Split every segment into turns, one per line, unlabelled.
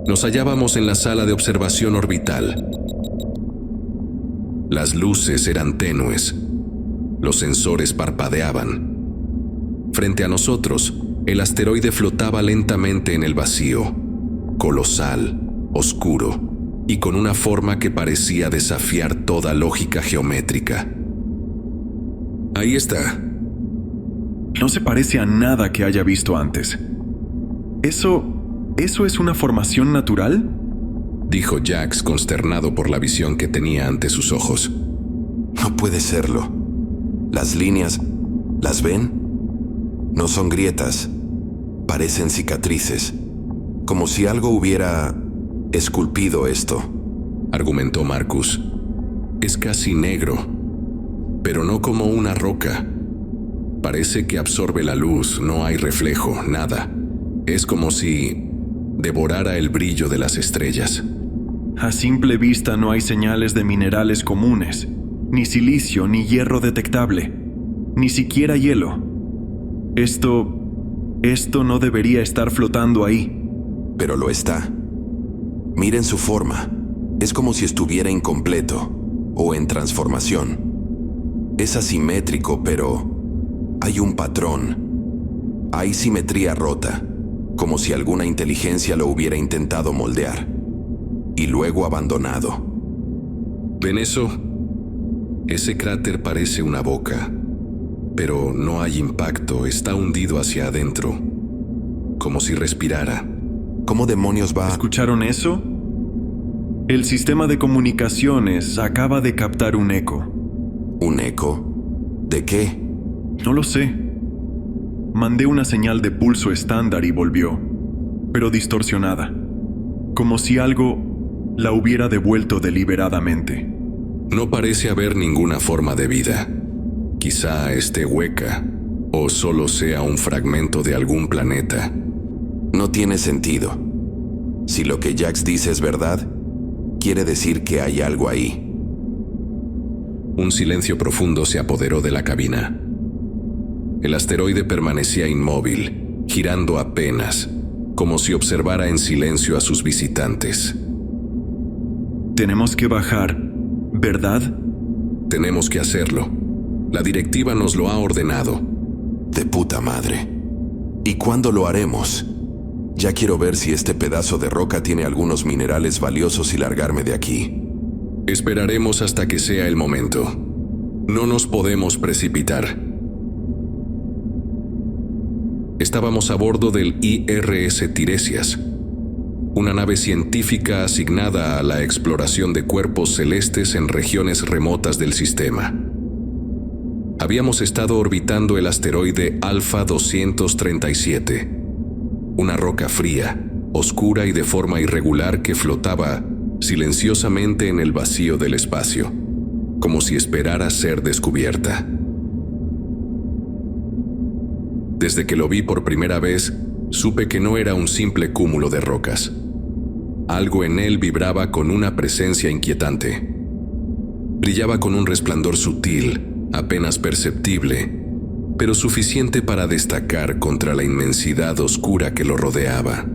Nos hallábamos en la sala de observación orbital. Las luces eran tenues. Los sensores parpadeaban. Frente a nosotros, el asteroide flotaba lentamente en el vacío, colosal, oscuro y con una forma que parecía desafiar toda lógica geométrica. Ahí está.
No se parece a nada que haya visto antes. ¿Eso es una formación natural?,
dijo Jax, consternado por la visión que tenía ante sus ojos.
No puede serlo. Las líneas, ¿las ven? No son grietas, parecen cicatrices, como si algo hubiera esculpido esto,
argumentó Marcus. Es casi negro, pero no como una roca. Parece que absorbe la luz, no hay reflejo, nada. Es como si devorara el brillo de las estrellas.
A simple vista no hay señales de minerales comunes, ni silicio ni hierro detectable, ni siquiera hielo. Esto no debería estar flotando ahí.
Pero lo está. Miren su forma. Es como si estuviera incompleto o en transformación. Es asimétrico, pero hay un patrón. Hay simetría rota, como si alguna inteligencia lo hubiera intentado moldear y luego abandonado.
¿Ven eso? Ese cráter parece una boca, pero no hay impacto, está hundido hacia adentro, como si respirara.
¿Cómo demonios va?
¿Escucharon eso? El sistema de comunicaciones acaba de captar un eco.
¿Un eco? ¿De qué?
No lo sé. Mandé una señal de pulso estándar y volvió, pero distorsionada, como si algo la hubiera devuelto deliberadamente.
No parece haber ninguna forma de vida. Quizá esté hueca, o solo sea un fragmento de algún planeta.
No tiene sentido. Si lo que Jax dice es verdad, quiere decir que hay algo ahí.
Un silencio profundo se apoderó de la cabina. El asteroide permanecía inmóvil, girando apenas, como si observara en silencio a sus visitantes.
Tenemos que bajar, ¿verdad?
Tenemos que hacerlo. La directiva nos lo ha ordenado.
De puta madre. ¿Y cuándo lo haremos? Ya quiero ver si este pedazo de roca tiene algunos minerales valiosos y largarme de aquí.
Esperaremos hasta que sea el momento. No nos podemos precipitar. Estábamos a bordo del IRS Tiresias, una nave científica asignada a la exploración de cuerpos celestes en regiones remotas del sistema. Habíamos estado orbitando el asteroide Alpha 237, una roca fría, oscura y de forma irregular que flotaba silenciosamente en el vacío del espacio, como si esperara ser descubierta. Desde que lo vi por primera vez, supe que no era un simple cúmulo de rocas. Algo en él vibraba con una presencia inquietante. Brillaba con un resplandor sutil, apenas perceptible, pero suficiente para destacar contra la inmensidad oscura que lo rodeaba.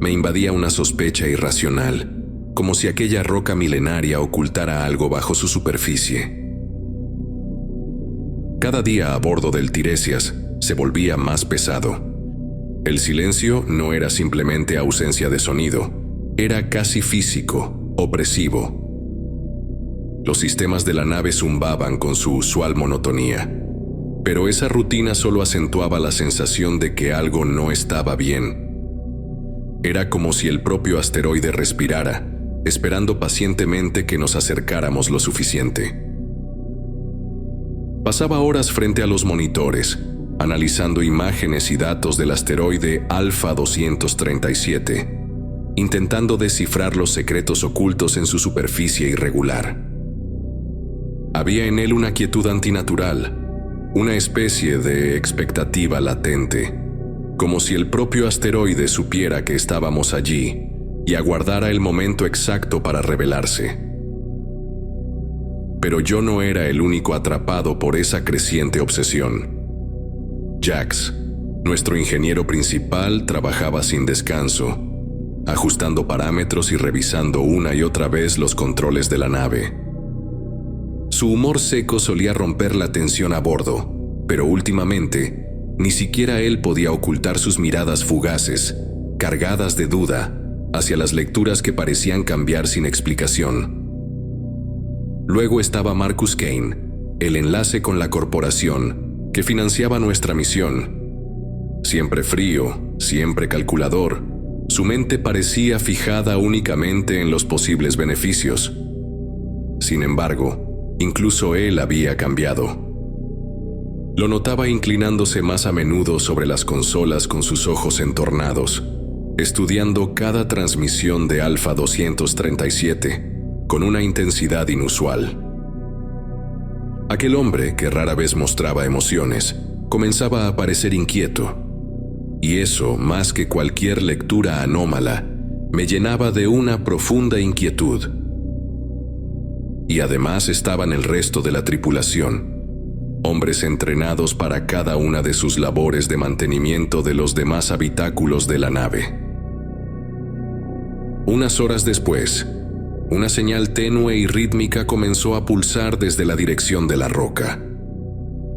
Me invadía una sospecha irracional, como si aquella roca milenaria ocultara algo bajo su superficie. Cada día a bordo del Tiresias se volvía más pesado. El silencio no era simplemente ausencia de sonido, era casi físico, opresivo. Los sistemas de la nave zumbaban con su usual monotonía, pero esa rutina solo acentuaba la sensación de que algo no estaba bien. Era como si el propio asteroide respirara, esperando pacientemente que nos acercáramos lo suficiente. Pasaba horas frente a los monitores, analizando imágenes y datos del asteroide Alpha 237, intentando descifrar los secretos ocultos en su superficie irregular. Había en él una quietud antinatural, una especie de expectativa latente, como si el propio asteroide supiera que estábamos allí y aguardara el momento exacto para revelarse. Pero yo no era el único atrapado por esa creciente obsesión. Jax, nuestro ingeniero principal, trabajaba sin descanso, ajustando parámetros y revisando una y otra vez los controles de la nave. Su humor seco solía romper la tensión a bordo, pero últimamente ni siquiera él podía ocultar sus miradas fugaces, cargadas de duda, hacia las lecturas que parecían cambiar sin explicación. Luego estaba Marcus Kane, el enlace con la corporación que financiaba nuestra misión. Siempre frío, siempre calculador, su mente parecía fijada únicamente en los posibles beneficios. Sin embargo, incluso él había cambiado. Lo notaba inclinándose más a menudo sobre las consolas con sus ojos entornados, estudiando cada transmisión de Alpha 237 con una intensidad inusual. Aquel hombre, que rara vez mostraba emociones, comenzaba a parecer inquieto, y eso, más que cualquier lectura anómala, me llenaba de una profunda inquietud. Y además estaban el resto de la tripulación, hombres entrenados para cada una de sus labores de mantenimiento de los demás habitáculos de la nave. Unas horas después, una señal tenue y rítmica comenzó a pulsar desde la dirección de la roca.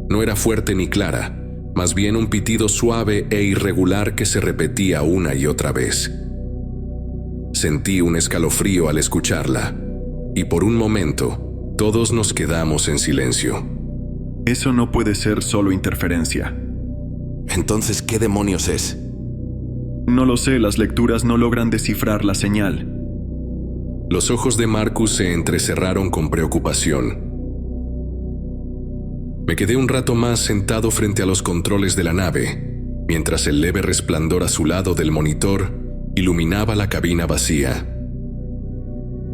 No era fuerte ni clara, más bien un pitido suave e irregular que se repetía una y otra vez. Sentí un escalofrío al escucharla, y por un momento, todos nos quedamos en silencio.
Eso no puede ser solo interferencia.
Entonces, ¿qué demonios es?
No lo sé, las lecturas no logran descifrar la señal.
Los ojos de Marcus se entrecerraron con preocupación. Me quedé un rato más sentado frente a los controles de la nave, mientras el leve resplandor a su lado del monitor iluminaba la cabina vacía.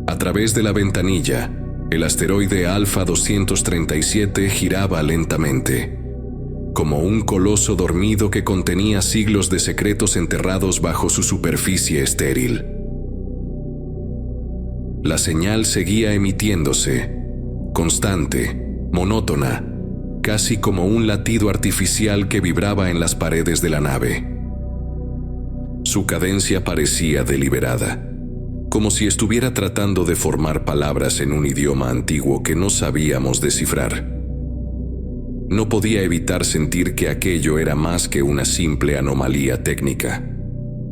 A través de la ventanilla, el asteroide Alpha 237 giraba lentamente, como un coloso dormido que contenía siglos de secretos enterrados bajo su superficie estéril. La señal seguía emitiéndose, constante, monótona, casi como un latido artificial que vibraba en las paredes de la nave. Su cadencia parecía deliberada, como si estuviera tratando de formar palabras en un idioma antiguo que no sabíamos descifrar. No podía evitar sentir que aquello era más que una simple anomalía técnica.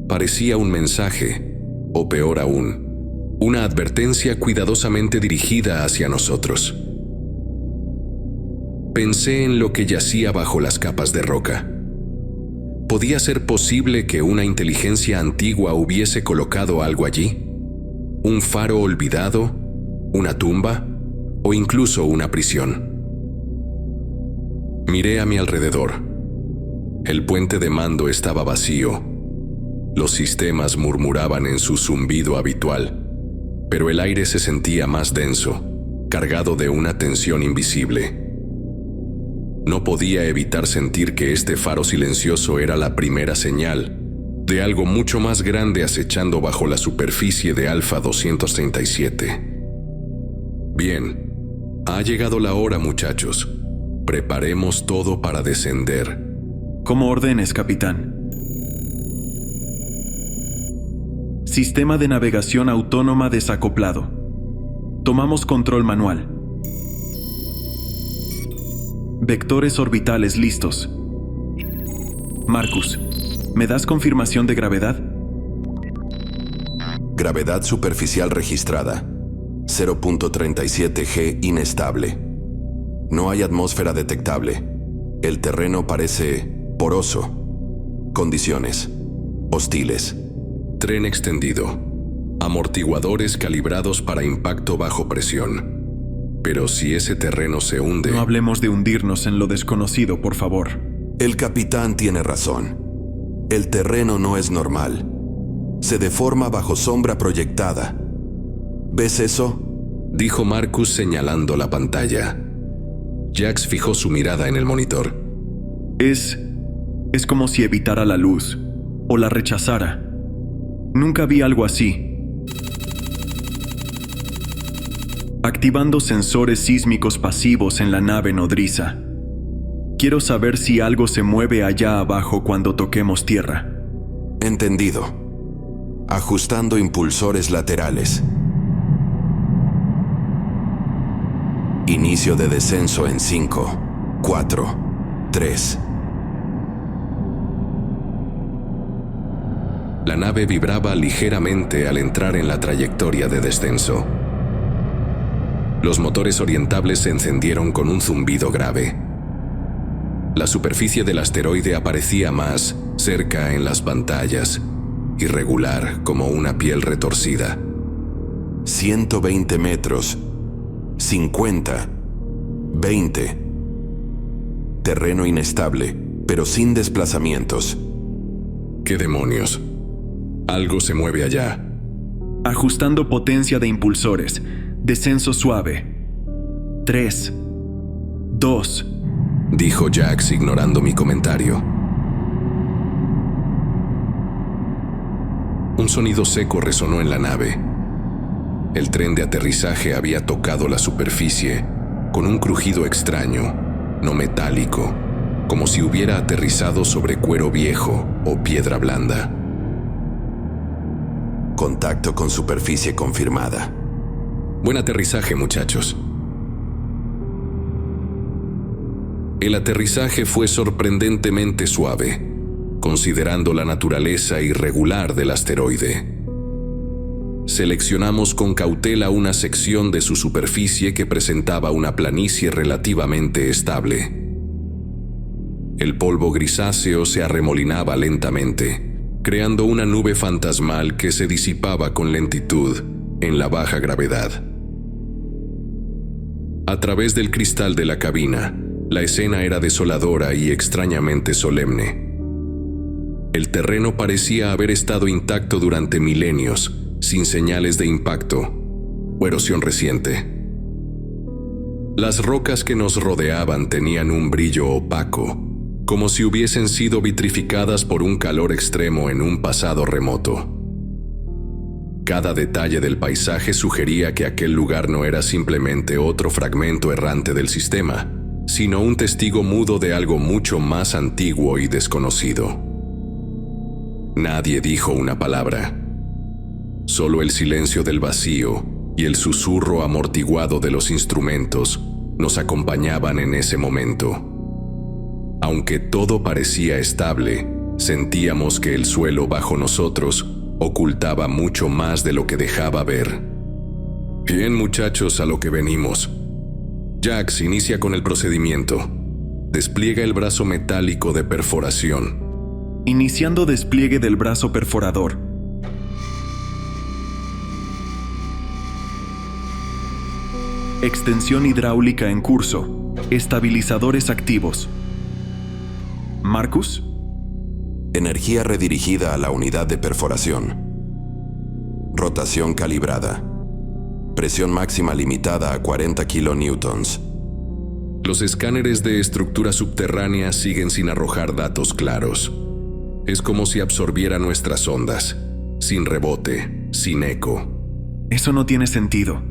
Parecía un mensaje, o peor aún, una advertencia cuidadosamente dirigida hacia nosotros. Pensé en lo que yacía bajo las capas de roca. ¿Podía ser posible que una inteligencia antigua hubiese colocado algo allí? ¿Un faro olvidado? ¿Una tumba? ¿O incluso una prisión? Miré a mi alrededor. El puente de mando estaba vacío. Los sistemas murmuraban en su zumbido habitual, pero el aire se sentía más denso, cargado de una tensión invisible. No podía evitar sentir que este faro silencioso era la primera señal de algo mucho más grande acechando bajo la superficie de Alpha 237. Bien, ha llegado la hora, muchachos. Preparemos todo para descender.
Como ordenes, capitán. Sistema de navegación autónoma desacoplado. Tomamos control manual. Vectores orbitales listos. Marcus, ¿me das confirmación de gravedad?
Gravedad superficial registrada. 0.37 G inestable. No hay atmósfera detectable. El terreno parece poroso. Condiciones hostiles.
Tren extendido. Amortiguadores calibrados para impacto bajo presión. Pero si ese terreno se hunde...
No hablemos de hundirnos en lo desconocido, por favor.
El capitán tiene razón. El terreno no es normal. Se deforma bajo sombra proyectada. ¿Ves eso?
Dijo Marcus señalando la pantalla. Jax fijó su mirada en el monitor.
Es como si evitara la luz, o la rechazara. Nunca vi algo así. Activando sensores sísmicos pasivos en la nave nodriza. Quiero saber si algo se mueve allá abajo cuando toquemos tierra.
Entendido. Ajustando impulsores laterales. Inicio de descenso en 5, 4, 3.
La nave vibraba ligeramente al entrar en la trayectoria de descenso. Los motores orientables se encendieron con un zumbido grave. La superficie del asteroide aparecía más cerca en las pantallas, irregular como una piel retorcida.
120 metros. 50. 20. Terreno inestable, pero sin desplazamientos.
¿Qué demonios? Algo se mueve allá.
Ajustando potencia de impulsores. Descenso suave. 3, 2.
Dijo Jax ignorando mi comentario. Un sonido seco resonó en la nave. El tren de aterrizaje había tocado la superficie con un crujido extraño, no metálico, como si hubiera aterrizado sobre cuero viejo o piedra blanda.
Contacto con superficie confirmada.
Buen aterrizaje, muchachos. El aterrizaje fue sorprendentemente suave, considerando la naturaleza irregular del asteroide. Seleccionamos con cautela una sección de su superficie que presentaba una planicie relativamente estable. El polvo grisáceo se arremolinaba lentamente, creando una nube fantasmal que se disipaba con lentitud en la baja gravedad. A través del cristal de la cabina, la escena era desoladora y extrañamente solemne. El terreno parecía haber estado intacto durante milenios, sin señales de impacto o erosión reciente. Las rocas que nos rodeaban tenían un brillo opaco, como si hubiesen sido vitrificadas por un calor extremo en un pasado remoto. Cada detalle del paisaje sugería que aquel lugar no era simplemente otro fragmento errante del sistema, sino un testigo mudo de algo mucho más antiguo y desconocido. Nadie dijo una palabra. Solo el silencio del vacío y el susurro amortiguado de los instrumentos nos acompañaban en ese momento. Aunque todo parecía estable, sentíamos que el suelo bajo nosotros ocultaba mucho más de lo que dejaba ver. Bien, muchachos, a lo que venimos. Jax inicia con el procedimiento. Despliega el brazo metálico de perforación.
Iniciando despliegue del brazo perforador. Extensión hidráulica en curso. Estabilizadores activos. Marcus.
Energía redirigida a la unidad de perforación. Rotación calibrada. Presión máxima limitada a 40 kilonewtons.
Los escáneres de estructura subterránea siguen sin arrojar datos claros. Es como si absorbiera nuestras ondas, sin rebote, sin eco.
Eso no tiene sentido.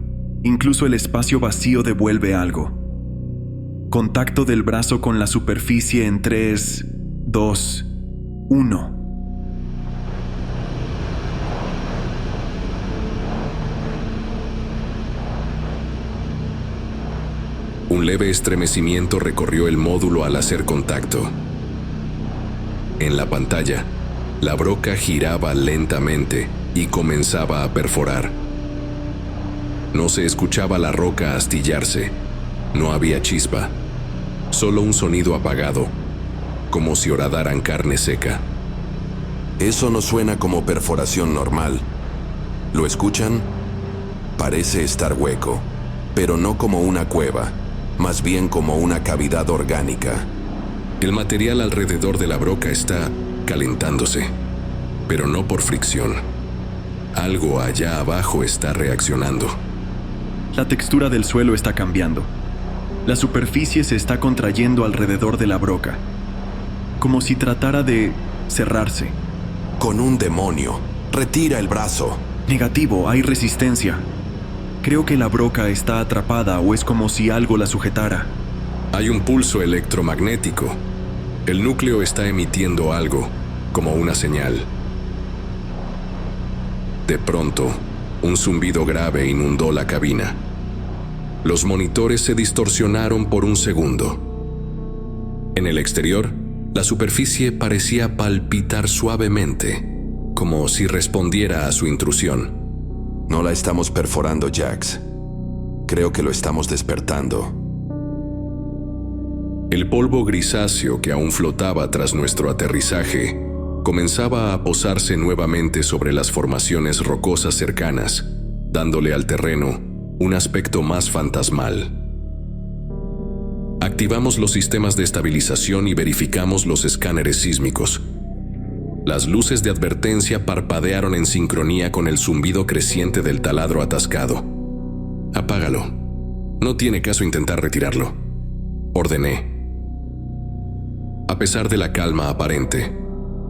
Incluso el espacio vacío devuelve algo. Contacto del brazo con la superficie en 3, 2, 1.
Un leve estremecimiento recorrió el módulo al hacer contacto. En la pantalla, la broca giraba lentamente y comenzaba a perforar. No se escuchaba la roca astillarse. No había chispa. Solo un sonido apagado, como si horadaran carne seca.
Eso no suena como perforación normal. ¿Lo escuchan? Parece estar hueco, pero no como una cueva, más bien como una cavidad orgánica.
El material alrededor de la broca está calentándose, pero no por fricción. Algo allá abajo está reaccionando.
La textura del suelo está cambiando. La superficie se está contrayendo alrededor de la broca, como si tratara de cerrarse.
Con un demonio. Retira el brazo.
Negativo, hay resistencia. Creo que la broca está atrapada o es como si algo la sujetara.
Hay un pulso electromagnético. El núcleo está emitiendo algo, como una señal. De pronto, un zumbido grave inundó la cabina. Los monitores se distorsionaron por un segundo. En el exterior, la superficie parecía palpitar suavemente, como si respondiera a su intrusión.
No la estamos perforando, Jax. Creo que lo estamos despertando.
El polvo grisáceo que aún flotaba tras nuestro aterrizaje comenzaba a posarse nuevamente sobre las formaciones rocosas cercanas, dándole al terreno un aspecto más fantasmal. Activamos los sistemas de estabilización y verificamos los escáneres sísmicos. Las luces de advertencia parpadearon en sincronía con el zumbido creciente del taladro atascado. «Apágalo. No tiene caso intentar retirarlo», ordené. A pesar de la calma aparente,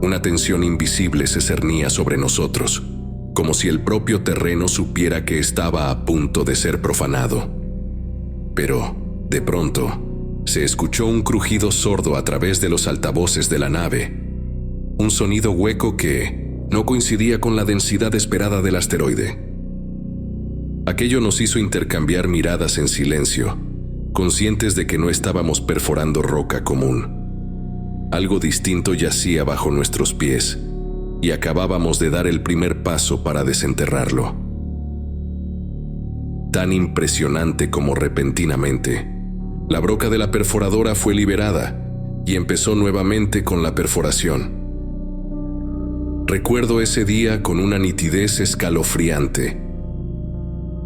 una tensión invisible se cernía sobre nosotros, como si el propio terreno supiera que estaba a punto de ser profanado. Pero, de pronto, se escuchó un crujido sordo a través de los altavoces de la nave, un sonido hueco que no coincidía con la densidad esperada del asteroide. Aquello nos hizo intercambiar miradas en silencio, conscientes de que no estábamos perforando roca común. Algo distinto yacía bajo nuestros pies, y acabábamos de dar el primer paso para desenterrarlo. Tan impresionante como repentinamente, la broca de la perforadora fue liberada y empezó nuevamente con la perforación. Recuerdo ese día con una nitidez escalofriante.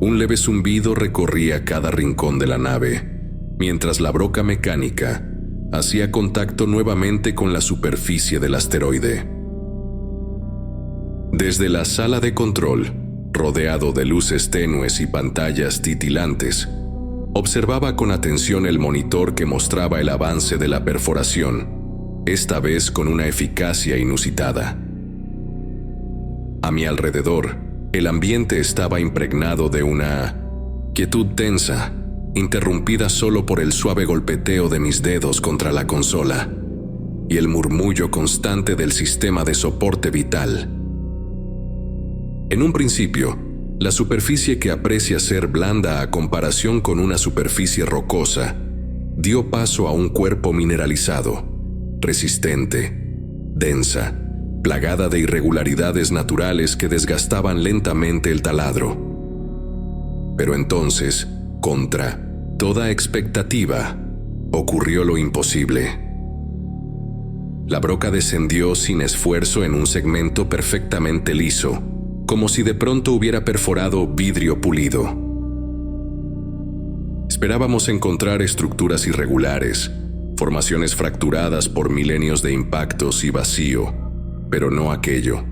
Un leve zumbido recorría cada rincón de la nave, mientras la broca mecánica hacía contacto nuevamente con la superficie del asteroide. Desde la sala de control, rodeado de luces tenues y pantallas titilantes, observaba con atención el monitor que mostraba el avance de la perforación, esta vez con una eficacia inusitada. A mi alrededor, el ambiente estaba impregnado de una quietud tensa, interrumpida solo por el suave golpeteo de mis dedos contra la consola y el murmullo constante del sistema de soporte vital. En un principio, la superficie que aprecia ser blanda a comparación con una superficie rocosa dio paso a un cuerpo mineralizado, resistente, densa, plagada de irregularidades naturales que desgastaban lentamente el taladro. Pero entonces, contra toda expectativa, ocurrió lo imposible. La broca descendió sin esfuerzo en un segmento perfectamente liso, como si de pronto hubiera perforado vidrio pulido. Esperábamos encontrar estructuras irregulares, formaciones fracturadas por milenios de impactos y vacío, pero no aquello.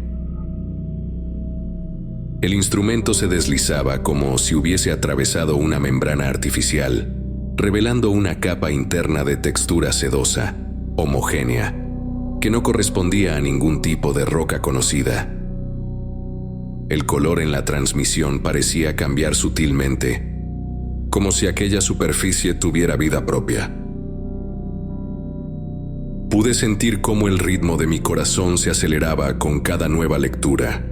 El instrumento se deslizaba como si hubiese atravesado una membrana artificial, revelando una capa interna de textura sedosa, homogénea, que no correspondía a ningún tipo de roca conocida. El color en la transmisión parecía cambiar sutilmente, como si aquella superficie tuviera vida propia. Pude sentir cómo el ritmo de mi corazón se aceleraba con cada nueva lectura.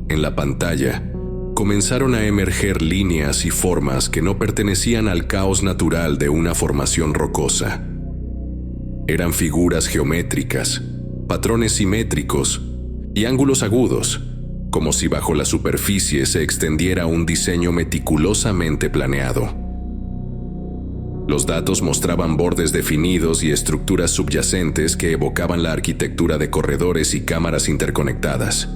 En la pantalla, comenzaron a emerger líneas y formas que no pertenecían al caos natural de una formación rocosa. Eran figuras geométricas, patrones simétricos y ángulos agudos, como si bajo la superficie se extendiera un diseño meticulosamente planeado. Los datos mostraban bordes definidos y estructuras subyacentes que evocaban la arquitectura de corredores y cámaras interconectadas.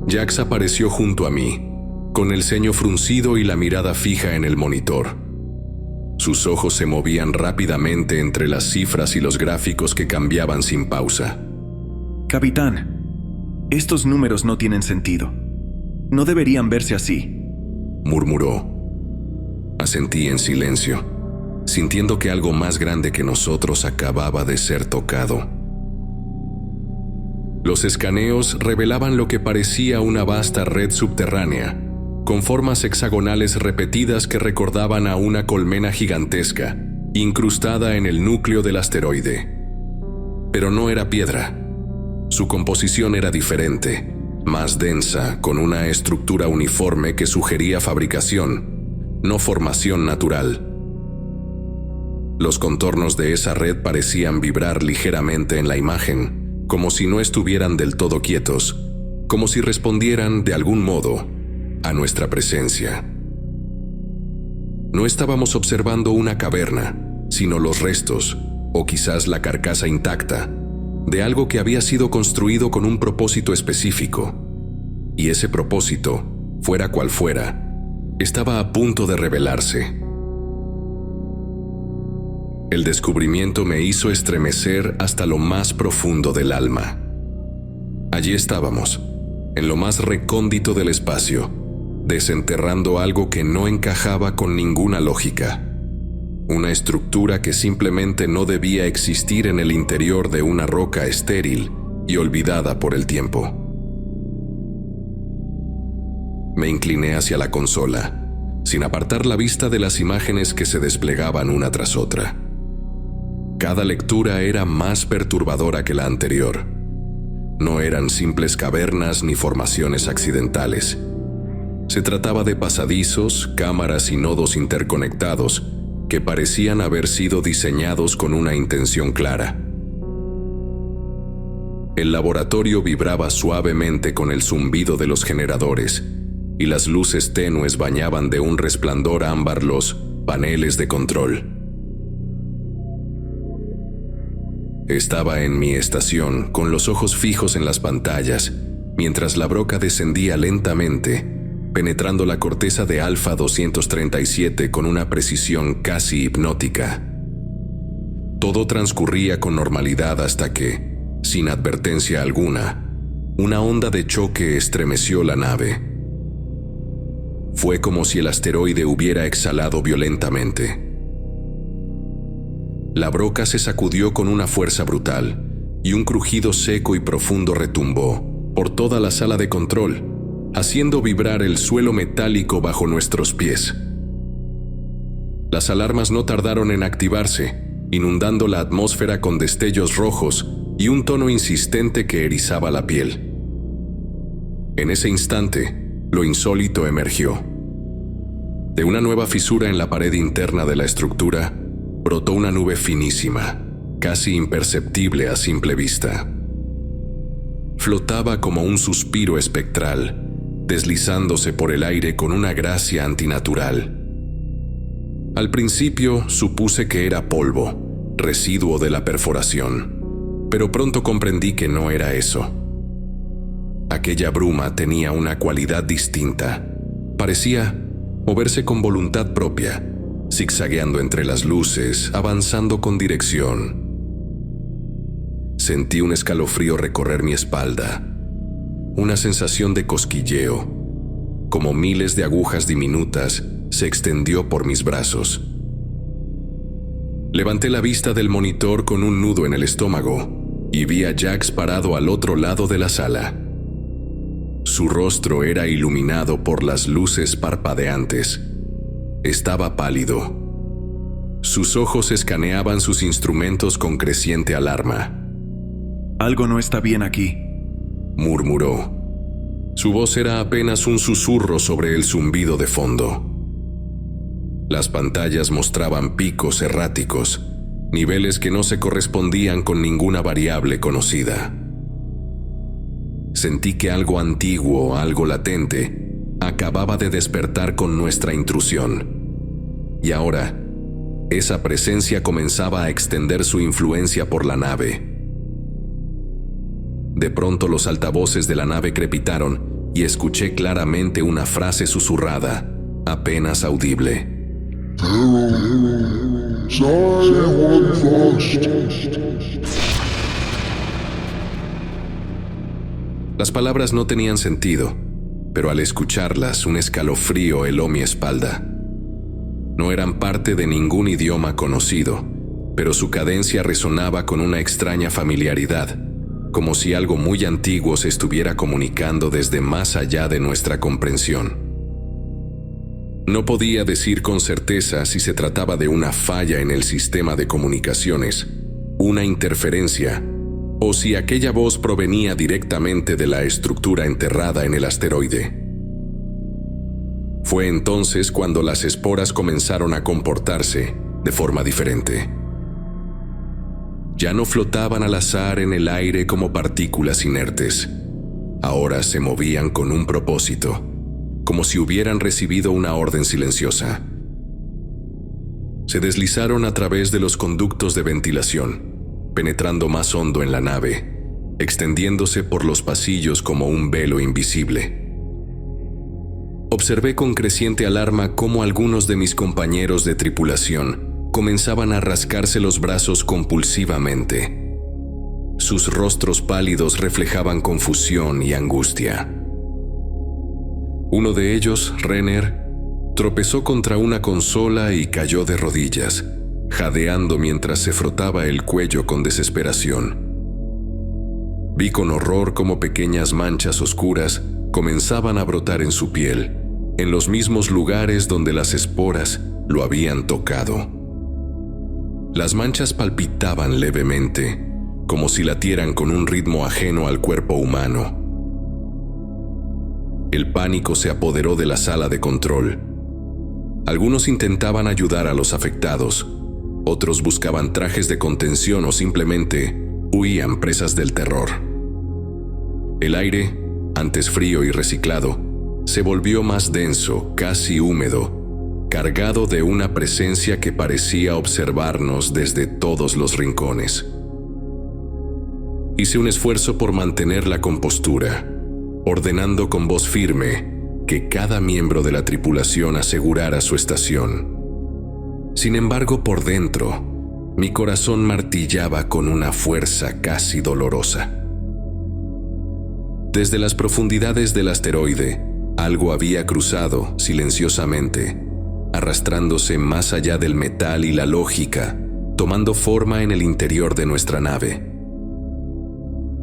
Jax apareció junto a mí, con el ceño fruncido y la mirada fija en el monitor. Sus ojos se movían rápidamente entre las cifras y los gráficos que cambiaban sin pausa.
Capitán, estos números no tienen sentido. No deberían verse así,
murmuró. Asentí en silencio, sintiendo que algo más grande que nosotros acababa de ser tocado. Los escaneos revelaban lo que parecía una vasta red subterránea, con formas hexagonales repetidas que recordaban a una colmena gigantesca, incrustada en el núcleo del asteroide. Pero no era piedra. Su composición era diferente, más densa, con una estructura uniforme que sugería fabricación, no formación natural. Los contornos de esa red parecían vibrar ligeramente en la imagen, como si no estuvieran del todo quietos, como si respondieran, de algún modo, a nuestra presencia. No estábamos observando una caverna, sino los restos, o quizás la carcasa intacta, de algo que había sido construido con un propósito específico. Y ese propósito, fuera cual fuera, estaba a punto de revelarse. El descubrimiento me hizo estremecer hasta lo más profundo del alma. Allí estábamos, en lo más recóndito del espacio, desenterrando algo que no encajaba con ninguna lógica. Una estructura que simplemente no debía existir en el interior de una roca estéril y olvidada por el tiempo. Me incliné hacia la consola, sin apartar la vista de las imágenes que se desplegaban una tras otra. Cada lectura era más perturbadora que la anterior. No eran simples cavernas ni formaciones accidentales. Se trataba de pasadizos, cámaras y nodos interconectados que parecían haber sido diseñados con una intención clara. El laboratorio vibraba suavemente con el zumbido de los generadores, y las luces tenues bañaban de un resplandor ámbar los paneles de control. Estaba en mi estación, con los ojos fijos en las pantallas, mientras la broca descendía lentamente, penetrando la corteza de Alpha 237 con una precisión casi hipnótica. Todo transcurría con normalidad hasta que, sin advertencia alguna, una onda de choque estremeció la nave. Fue como si el asteroide hubiera exhalado violentamente. La broca se sacudió con una fuerza brutal, y un crujido seco y profundo retumbó por toda la sala de control, haciendo vibrar el suelo metálico bajo nuestros pies. Las alarmas no tardaron en activarse, inundando la atmósfera con destellos rojos y un tono insistente que erizaba la piel. En ese instante, lo insólito emergió. De una nueva fisura en la pared interna de la estructura, brotó una nube finísima, casi imperceptible a simple vista. Flotaba como un suspiro espectral, deslizándose por el aire con una gracia antinatural. Al principio supuse que era polvo, residuo de la perforación, pero pronto comprendí que no era eso. Aquella bruma tenía una cualidad distinta. Parecía moverse con voluntad propia, zigzagueando entre las luces, avanzando con dirección. Sentí un escalofrío recorrer mi espalda, una sensación de cosquilleo, como miles de agujas diminutas, se extendió por mis brazos. Levanté la vista del monitor con un nudo en el estómago y vi a Jax parado al otro lado de la sala. Su rostro era iluminado por las luces parpadeantes. Estaba pálido. Sus ojos escaneaban sus instrumentos con creciente alarma.
«Algo no está bien aquí»,
murmuró. Su voz era apenas un susurro sobre el zumbido de fondo. Las pantallas mostraban picos erráticos, niveles que no se correspondían con ninguna variable conocida. Sentí que algo antiguo, algo latente, acababa de despertar con nuestra intrusión. Y ahora, esa presencia comenzaba a extender su influencia por la nave. De pronto los altavoces de la nave crepitaron y escuché claramente una frase susurrada, apenas audible. Las palabras no tenían sentido, pero al escucharlas un escalofrío heló mi espalda. No eran parte de ningún idioma conocido, pero su cadencia resonaba con una extraña familiaridad, como si algo muy antiguo se estuviera comunicando desde más allá de nuestra comprensión. No podía decir con certeza si se trataba de una falla en el sistema de comunicaciones, una interferencia o si aquella voz provenía directamente de la estructura enterrada en el asteroide. Fue entonces cuando las esporas comenzaron a comportarse de forma diferente. Ya no flotaban al azar en el aire como partículas inertes. Ahora se movían con un propósito, como si hubieran recibido una orden silenciosa. Se deslizaron a través de los conductos de ventilación, penetrando más hondo en la nave, extendiéndose por los pasillos como un velo invisible. Observé con creciente alarma cómo algunos de mis compañeros de tripulación comenzaban a rascarse los brazos compulsivamente. Sus rostros pálidos reflejaban confusión y angustia. Uno de ellos, Renner, tropezó contra una consola y cayó de rodillas, jadeando mientras se frotaba el cuello con desesperación. Vi con horror cómo pequeñas manchas oscuras comenzaban a brotar en su piel, en los mismos lugares donde las esporas lo habían tocado. Las manchas palpitaban levemente, como si latieran con un ritmo ajeno al cuerpo humano. El pánico se apoderó de la sala de control. Algunos intentaban ayudar a los afectados, otros buscaban trajes de contención o simplemente huían presas del terror. El aire, antes frío y reciclado, se volvió más denso, casi húmedo, cargado de una presencia que parecía observarnos desde todos los rincones. Hice un esfuerzo por mantener la compostura, ordenando con voz firme que cada miembro de la tripulación asegurara su estación. Sin embargo, por dentro, mi corazón martillaba con una fuerza casi dolorosa. Desde las profundidades del asteroide, algo había cruzado silenciosamente, arrastrándose más allá del metal y la lógica, tomando forma en el interior de nuestra nave.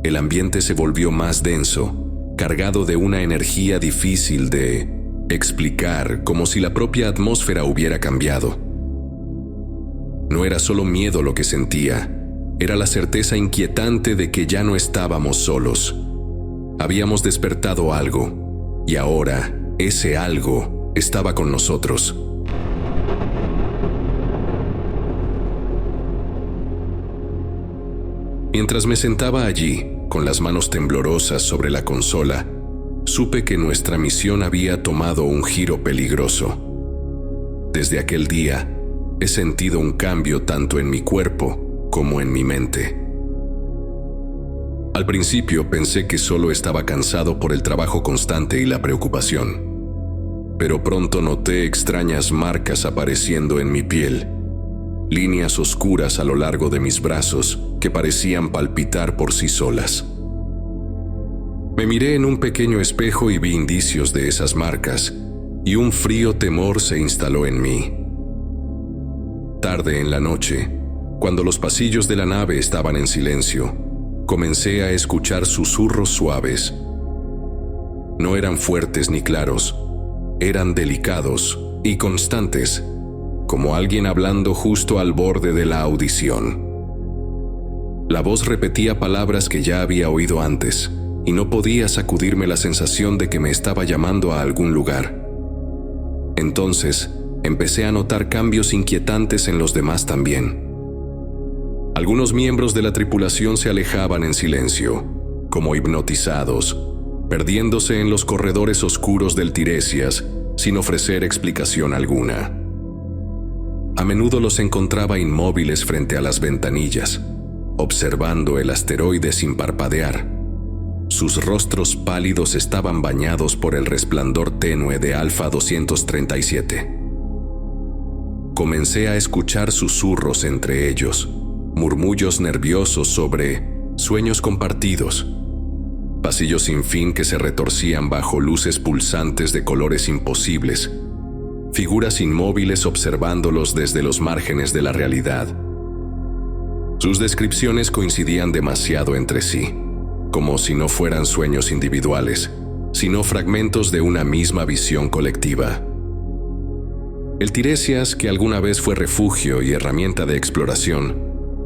El ambiente se volvió más denso, cargado de una energía difícil de explicar, como si la propia atmósfera hubiera cambiado. No era solo miedo lo que sentía, era la certeza inquietante de que ya no estábamos solos. Habíamos despertado algo, y ahora ese algo estaba con nosotros. Mientras me sentaba allí, con las manos temblorosas sobre la consola, supe que nuestra misión había tomado un giro peligroso. Desde aquel día, he sentido un cambio tanto en mi cuerpo como en mi mente. Al principio pensé que solo estaba cansado por el trabajo constante y la preocupación, pero pronto noté extrañas marcas apareciendo en mi piel, líneas oscuras a lo largo de mis brazos que parecían palpitar por sí solas. Me miré en un pequeño espejo y vi indicios de esas marcas, y un frío temor se instaló en mí. Tarde en la noche, cuando los pasillos de la nave estaban en silencio, comencé a escuchar susurros suaves. No eran fuertes ni claros, eran delicados y constantes, como alguien hablando justo al borde de la audición. La voz repetía palabras que ya había oído antes, y no podía sacudirme la sensación de que me estaba llamando a algún lugar. Entonces, empecé a notar cambios inquietantes en los demás también. Algunos miembros de la tripulación se alejaban en silencio, como hipnotizados, perdiéndose en los corredores oscuros del Tiresias, sin ofrecer explicación alguna. A menudo los encontraba inmóviles frente a las ventanillas, observando el asteroide sin parpadear. Sus rostros pálidos estaban bañados por el resplandor tenue de Alfa 237. Comencé a escuchar susurros entre ellos, murmullos nerviosos sobre sueños compartidos, pasillos sin fin que se retorcían bajo luces pulsantes de colores imposibles, figuras inmóviles observándolos desde los márgenes de la realidad. Sus descripciones coincidían demasiado entre sí, como si no fueran sueños individuales, sino fragmentos de una misma visión colectiva. El Tiresias, que alguna vez fue refugio y herramienta de exploración,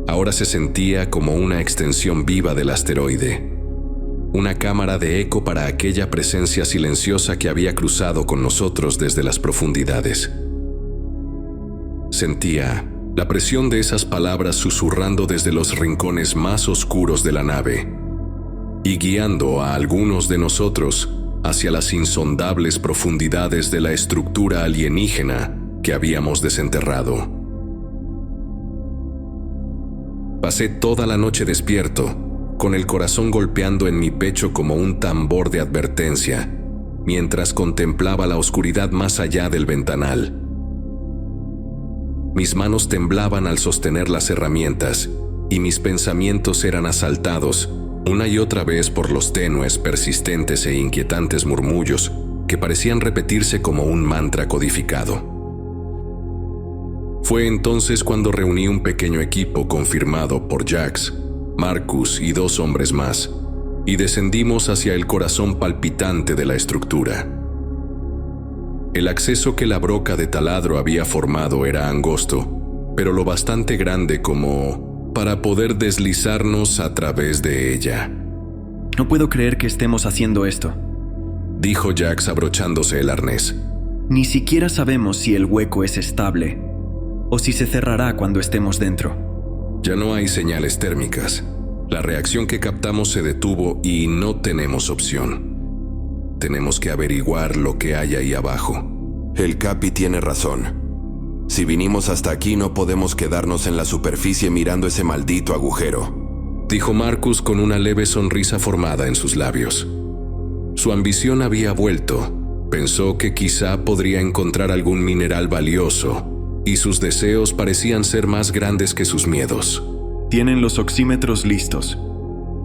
ahora se sentía como una extensión viva del asteroide, una cámara de eco para aquella presencia silenciosa que había cruzado con nosotros desde las profundidades. Sentía la presión de esas palabras susurrando desde los rincones más oscuros de la nave y guiando a algunos de nosotros hacia las insondables profundidades de la estructura alienígena que habíamos desenterrado. Pasé toda la noche despierto, con el corazón golpeando en mi pecho como un tambor de advertencia, mientras contemplaba la oscuridad más allá del ventanal. Mis manos temblaban al sostener las herramientas y mis pensamientos eran asaltados una y otra vez por los tenues, persistentes e inquietantes murmullos que parecían repetirse como un mantra codificado. Fue entonces cuando reuní un pequeño equipo confirmado por Jax, Marcus y 2 hombres más, y descendimos hacia el corazón palpitante de la estructura. El acceso que la broca de taladro había formado era angosto, pero lo bastante grande como para poder deslizarnos a través de ella.
No puedo creer que estemos haciendo esto,
dijo Jax abrochándose el arnés.
Ni siquiera sabemos si el hueco es estable o si se cerrará cuando estemos dentro.
Ya no hay señales térmicas. La reacción que captamos se detuvo y no tenemos opción. Tenemos que averiguar lo que hay ahí abajo.
El Capi tiene razón. Si vinimos hasta aquí no podemos quedarnos en la superficie mirando ese maldito agujero,
dijo Marcus con una leve sonrisa formada en sus labios. Su ambición había vuelto. Pensó que quizá podría encontrar algún mineral valioso, y sus deseos parecían ser más grandes que sus miedos.
Tienen los oxímetros listos.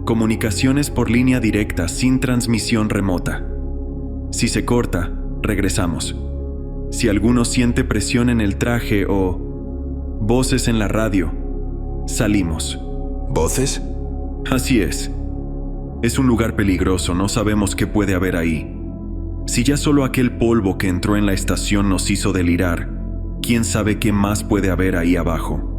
Comunicaciones por línea directa sin transmisión remota. Si se corta, regresamos. Si alguno siente presión en el traje o voces en la radio, salimos.
¿Voces?
Así es. Es un lugar peligroso, no sabemos qué puede haber ahí. Si ya solo aquel polvo que entró en la estación nos hizo delirar, ¿quién sabe qué más puede haber ahí abajo?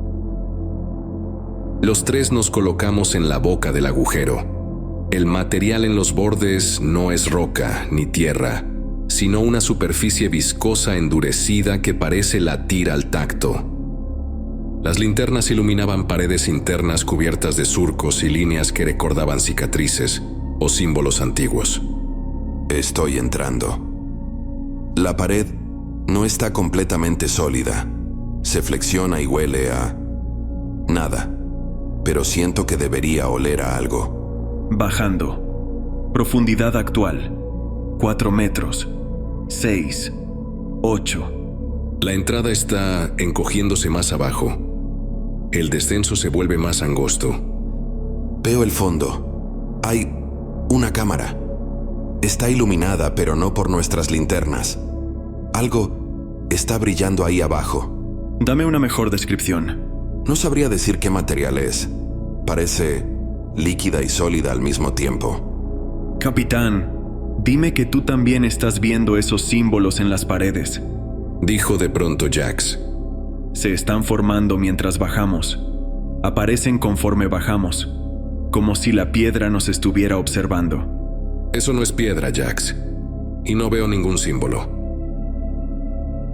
Los 3 nos colocamos en la boca del agujero. El material en los bordes no es roca ni tierra, sino una superficie viscosa endurecida que parece latir al tacto. Las linternas iluminaban paredes internas cubiertas de surcos y líneas que recordaban cicatrices o símbolos antiguos.
Estoy entrando. La pared no está completamente sólida. Se flexiona y huele a nada, pero siento que debería oler a algo.
Bajando. Profundidad actual. 4 metros. 6. 8.
La entrada está encogiéndose más abajo. El descenso se vuelve más angosto.
Veo el fondo. Hay una cámara. Está iluminada, pero no por nuestras linternas. Algo está brillando ahí abajo.
Dame una mejor descripción.
No sabría decir qué material es. Parece líquida y sólida al mismo tiempo.
Capitán, dime que tú también estás viendo esos símbolos en las paredes,
dijo de pronto Jax.
Se están formando mientras bajamos. Aparecen conforme bajamos, como si la piedra nos estuviera observando.
Eso no es piedra, Jax, y no veo ningún símbolo.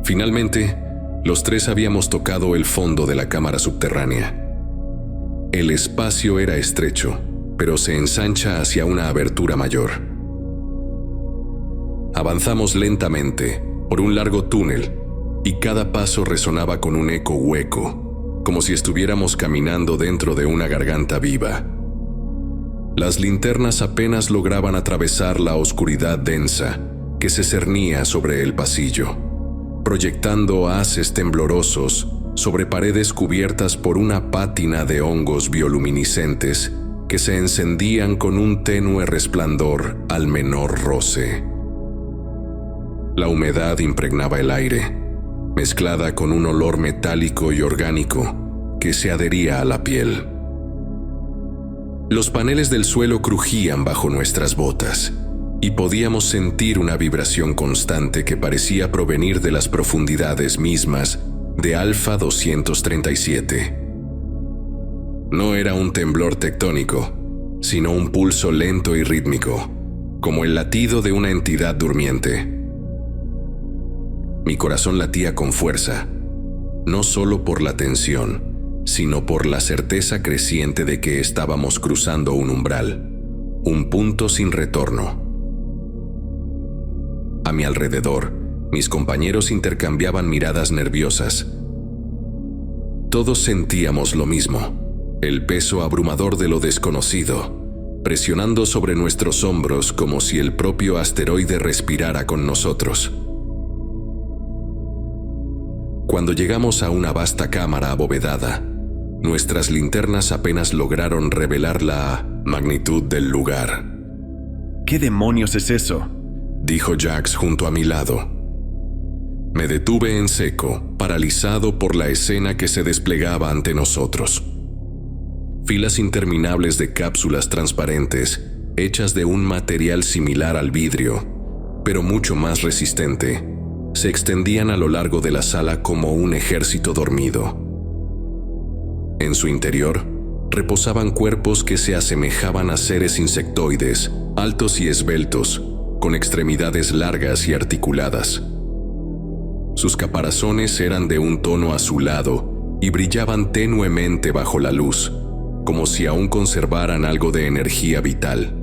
Finalmente, los 3 habíamos tocado el fondo de la cámara subterránea. El espacio era estrecho, pero se ensancha hacia una abertura mayor. Avanzamos lentamente por un largo túnel y cada paso resonaba con un eco hueco, como si estuviéramos caminando dentro de una garganta viva. Las linternas apenas lograban atravesar la oscuridad densa que se cernía sobre el pasillo, proyectando haces temblorosos sobre paredes cubiertas por una pátina de hongos bioluminiscentes que se encendían con un tenue resplandor al menor roce. La humedad impregnaba el aire, mezclada con un olor metálico y orgánico que se adhería a la piel. Los paneles del suelo crujían bajo nuestras botas y podíamos sentir una vibración constante que parecía provenir de las profundidades mismas de Alpha 237. No era un temblor tectónico, sino un pulso lento y rítmico, como el latido de una entidad durmiente. Mi corazón latía con fuerza, no solo por la tensión, sino por la certeza creciente de que estábamos cruzando un umbral, un punto sin retorno. A mi alrededor, mis compañeros intercambiaban miradas nerviosas. Todos sentíamos lo mismo, el peso abrumador de lo desconocido, presionando sobre nuestros hombros como si el propio asteroide respirara con nosotros. Cuando llegamos a una vasta cámara abovedada, nuestras linternas apenas lograron revelar la magnitud del lugar.
¿Qué demonios es eso?,
dijo Jax junto a mi lado. Me detuve en seco, paralizado por la escena que se desplegaba ante nosotros. Filas interminables de cápsulas transparentes, hechas de un material similar al vidrio, pero mucho más resistente, se extendían a lo largo de la sala como un ejército dormido. En su interior, reposaban cuerpos que se asemejaban a seres insectoides, altos y esbeltos, con extremidades largas y articuladas. Sus caparazones eran de un tono azulado y brillaban tenuemente bajo la luz, como si aún conservaran algo de energía vital.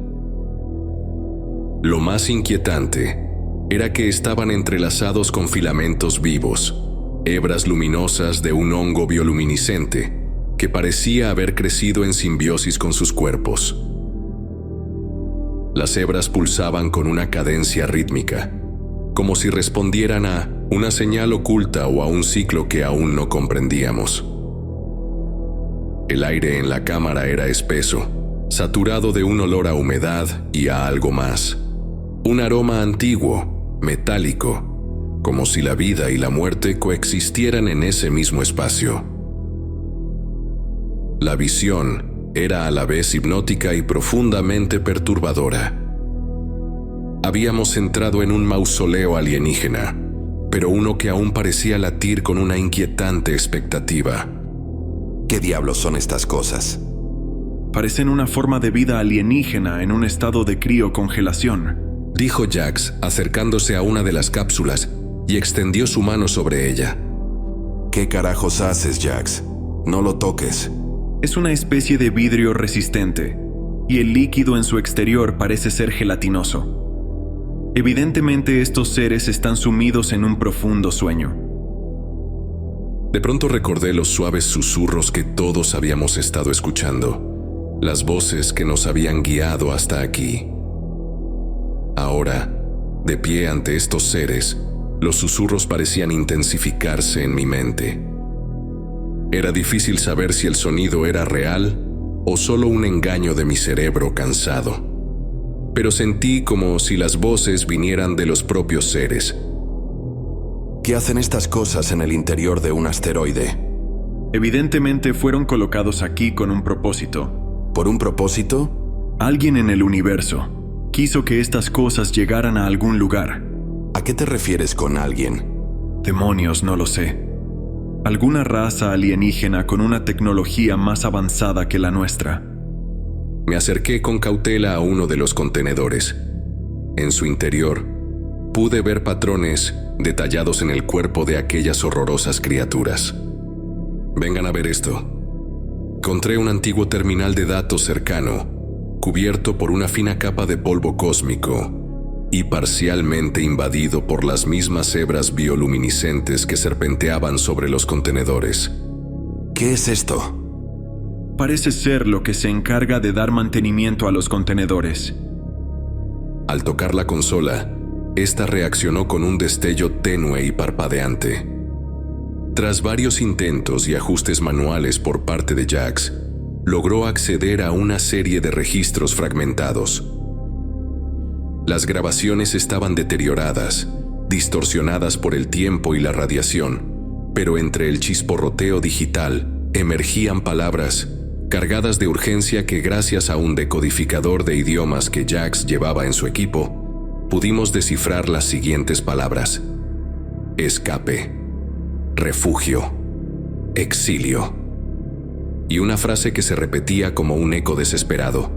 Lo más inquietante era que estaban entrelazados con filamentos vivos, hebras luminosas de un hongo bioluminiscente que parecía haber crecido en simbiosis con sus cuerpos. Las hebras pulsaban con una cadencia rítmica, como si respondieran a una señal oculta o a un ciclo que aún no comprendíamos. El aire en la cámara era espeso, saturado de un olor a humedad y a algo más. Un aroma antiguo, metálico, como si la vida y la muerte coexistieran en ese mismo espacio. La visión era a la vez hipnótica y profundamente perturbadora. Habíamos entrado en un mausoleo alienígena, pero uno que aún parecía latir con una inquietante expectativa.
¿Qué diablos son estas cosas?
Parecen una forma de vida alienígena en un estado de criocongelación,
dijo Jax, acercándose a una de las cápsulas y extendió su mano sobre ella.
¿Qué carajos haces, Jax? No lo toques.
Es una especie de vidrio resistente, y el líquido en su exterior parece ser gelatinoso. Evidentemente estos seres están sumidos en un profundo sueño.
De pronto recordé los suaves susurros que todos habíamos estado escuchando, las voces que nos habían guiado hasta aquí. Ahora, de pie ante estos seres, los susurros parecían intensificarse en mi mente. Era difícil saber si el sonido era real o solo un engaño de mi cerebro cansado. Pero sentí como si las voces vinieran de los propios seres.
¿Qué hacen estas cosas en el interior de un asteroide?
Evidentemente fueron colocados aquí con un propósito.
¿Por un propósito?
Alguien en el universo quiso que estas cosas llegaran a algún lugar.
¿A qué te refieres con alguien?
Demonios, no lo sé. Alguna raza alienígena con una tecnología más avanzada que la nuestra.
Me acerqué con cautela a uno de los contenedores. En su interior, pude ver patrones detallados en el cuerpo de aquellas horrorosas criaturas. Vengan a ver esto. Encontré un antiguo terminal de datos cercano, cubierto por una fina capa de polvo cósmico y parcialmente invadido por las mismas hebras bioluminiscentes que serpenteaban sobre los contenedores.
¿Qué es esto?
Parece ser lo que se encarga de dar mantenimiento a los contenedores.
Al tocar la consola, esta reaccionó con un destello tenue y parpadeante. Tras varios intentos y ajustes manuales por parte de Jax, logró acceder a una serie de registros fragmentados. Las grabaciones estaban deterioradas, distorsionadas por el tiempo y la radiación, pero entre el chisporroteo digital emergían palabras cargadas de urgencia que, gracias a un decodificador de idiomas que Jax llevaba en su equipo, pudimos descifrar las siguientes palabras: escape, refugio, exilio. y una frase que se repetía como un eco desesperado.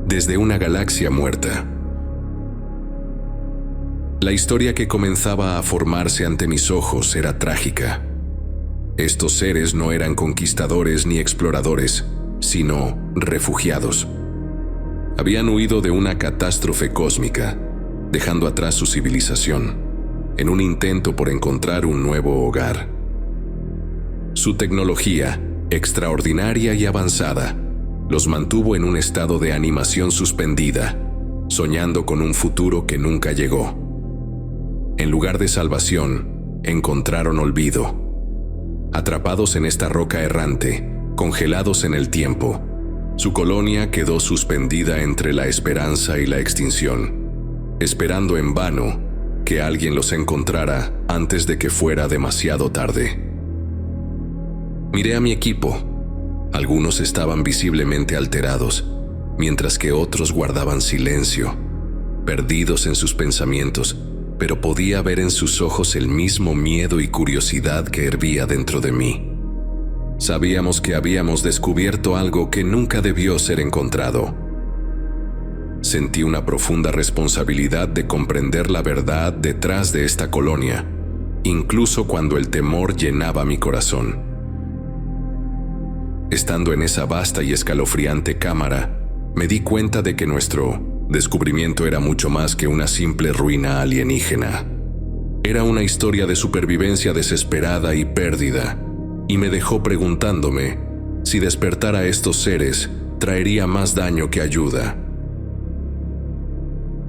Desde una galaxia muerta. La historia que comenzaba a formarse ante mis ojos era trágica. Estos seres no eran conquistadores ni exploradores, sino refugiados. Habían huido de una catástrofe cósmica, dejando atrás su civilización, en un intento por encontrar un nuevo hogar. Su tecnología, extraordinaria y avanzada, los mantuvo en un estado de animación suspendida, soñando con un futuro que nunca llegó. En lugar de salvación, encontraron olvido. Atrapados en esta roca errante, congelados en el tiempo, su colonia quedó suspendida entre la esperanza y la extinción, esperando en vano que alguien los encontrara antes de que fuera demasiado tarde. Miré a mi equipo. Algunos estaban visiblemente alterados, mientras que otros guardaban silencio, perdidos en sus pensamientos, pero podía ver en sus ojos el mismo miedo y curiosidad que hervía dentro de mí. Sabíamos que habíamos descubierto algo que nunca debió ser encontrado. Sentí una profunda responsabilidad de comprender la verdad detrás de esta colonia, incluso cuando el temor llenaba mi corazón. Estando en esa vasta y escalofriante cámara, me di cuenta de que nuestro descubrimiento era mucho más que una simple ruina alienígena. Era una historia de supervivencia desesperada y pérdida, y me dejó preguntándome si despertar a estos seres traería más daño que ayuda.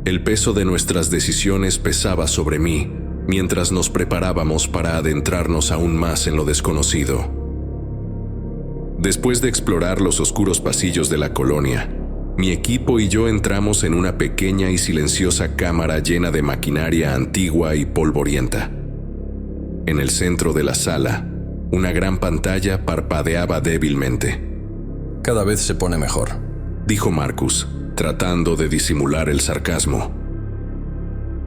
El peso de nuestras decisiones pesaba sobre mí mientras nos preparábamos para adentrarnos aún más en lo desconocido. Después de explorar los oscuros pasillos de la colonia, mi equipo y yo entramos en una pequeña y silenciosa cámara llena de maquinaria antigua y polvorienta. En el centro de la sala, una gran pantalla parpadeaba débilmente.
Cada vez se pone mejor,
dijo Marcus, tratando de disimular el sarcasmo.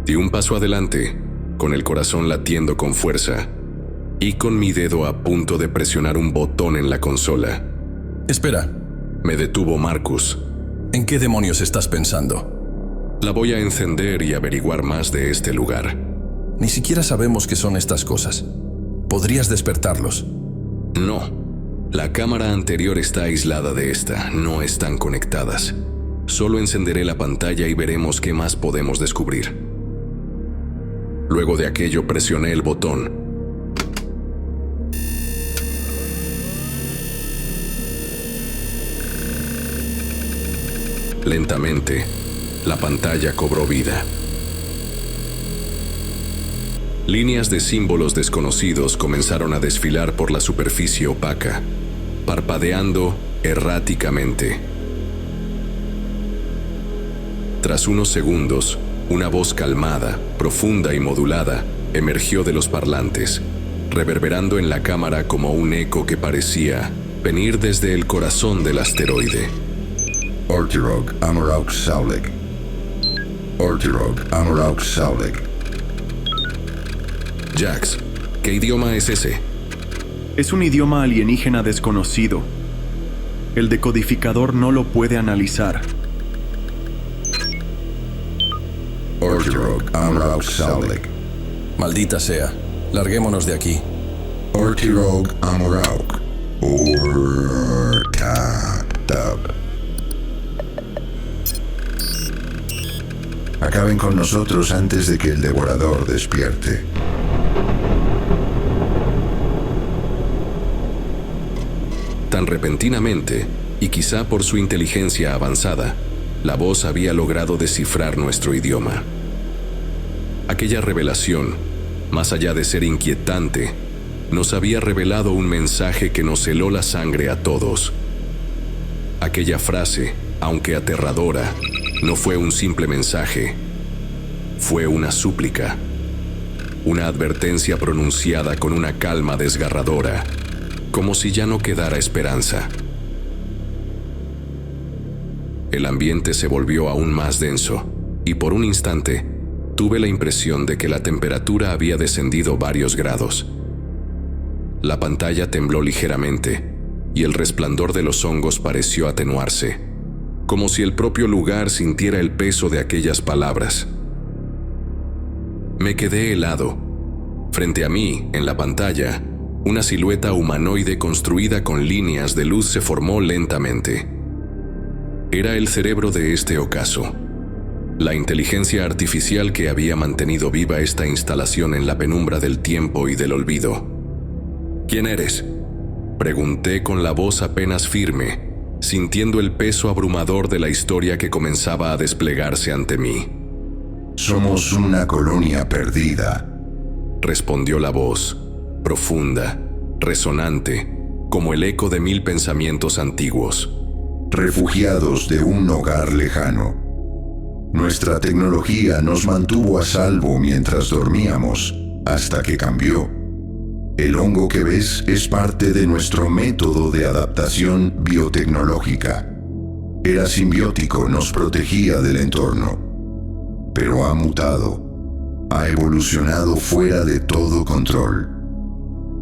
Di un paso adelante, con el corazón latiendo con fuerza, y con mi dedo a punto de presionar un botón en la consola.
Espera.
Me detuvo Marcus.
¿En qué demonios estás pensando?
La voy a encender y averiguar más de este lugar.
Ni siquiera sabemos qué son estas cosas. ¿Podrías despertarlos?
No. La cámara anterior está aislada de esta, no están conectadas. Solo encenderé la pantalla y veremos qué más podemos descubrir. Luego de aquello presioné el botón. Lentamente, la pantalla cobró vida. Líneas de símbolos desconocidos comenzaron a desfilar por la superficie opaca, parpadeando erráticamente. Tras unos segundos, una voz calmada, profunda y modulada emergió de los parlantes, reverberando en la cámara como un eco que parecía venir desde el corazón del asteroide.
Ortirog Amurauk Saulik. Ortirog Amurauk Saulik.
Jax, ¿qué idioma es ese?
Es un idioma alienígena desconocido. El decodificador no lo puede analizar.
Ortirog Amurauk Saulik.
Maldita sea. Larguémonos de aquí.
Ortirog Amurauk. Urtatab. Acaben con nosotros antes de que el devorador despierte.
Tan repentinamente, y quizá por su inteligencia avanzada, la voz había logrado descifrar nuestro idioma. Aquella revelación, más allá de ser inquietante, nos había revelado un mensaje que nos heló la sangre a todos. Aquella frase, aunque aterradora, no fue un simple mensaje, fue una súplica, una advertencia pronunciada con una calma desgarradora, como si ya no quedara esperanza. El ambiente se volvió aún más denso, y por un instante tuve la impresión de que la temperatura había descendido varios grados. La pantalla tembló ligeramente, y el resplandor de los hongos pareció atenuarse, como si el propio lugar sintiera el peso de aquellas palabras. Me quedé helado. Frente a mí, en la pantalla, una silueta humanoide construida con líneas de luz se formó lentamente. Era el cerebro de este ocaso, la inteligencia artificial que había mantenido viva esta instalación en la penumbra del tiempo y del olvido. ¿Quién eres?, pregunté con la voz apenas firme, sintiendo el peso abrumador de la historia que comenzaba a desplegarse ante mí.
Somos una colonia perdida,
respondió la voz, profunda, resonante, como el eco de 1000 pensamientos antiguos.
refugiados de un hogar lejano. Nuestra tecnología nos mantuvo a salvo mientras dormíamos, hasta que cambió. El hongo que ves es parte de nuestro método de adaptación biotecnológica. Era simbiótico, nos protegía del entorno. Pero ha mutado. Ha evolucionado fuera de todo control.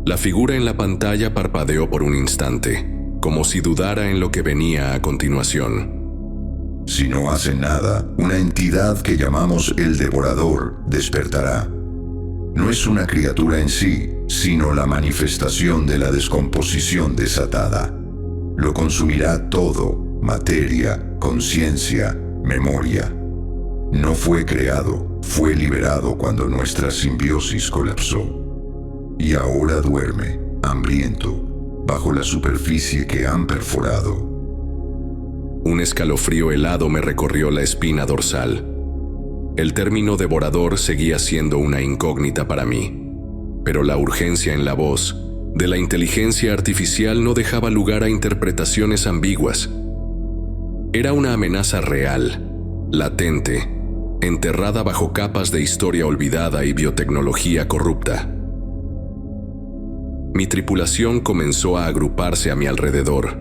La figura en la pantalla parpadeó por un instante, como si dudara en lo que venía a continuación.
Si no hacen nada, una entidad que llamamos el Devorador despertará. No es una criatura en sí, sino la manifestación de la descomposición desatada. Lo consumirá todo: materia, conciencia, memoria. No fue creado, fue liberado cuando nuestra simbiosis colapsó. Y ahora duerme, hambriento, bajo la superficie que han perforado.
Un escalofrío helado me recorrió la espina dorsal. El término devorador seguía siendo una incógnita para mí, pero la urgencia en la voz de la inteligencia artificial no dejaba lugar a interpretaciones ambiguas. Era una amenaza real, latente, enterrada bajo capas de historia olvidada y biotecnología corrupta. Mi tripulación comenzó a agruparse a mi alrededor,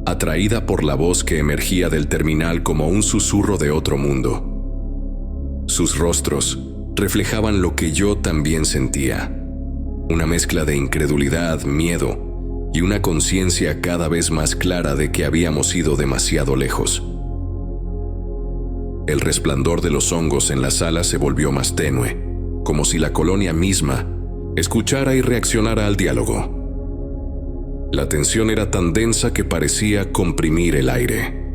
atraída por la voz que emergía del terminal como un susurro de otro mundo. Sus rostros reflejaban lo que yo también sentía, una mezcla de incredulidad, miedo y una conciencia cada vez más clara de que habíamos ido demasiado lejos. El resplandor de los hongos en la sala se volvió más tenue, como si la colonia misma escuchara y reaccionara al diálogo. La tensión era tan densa que parecía comprimir el aire.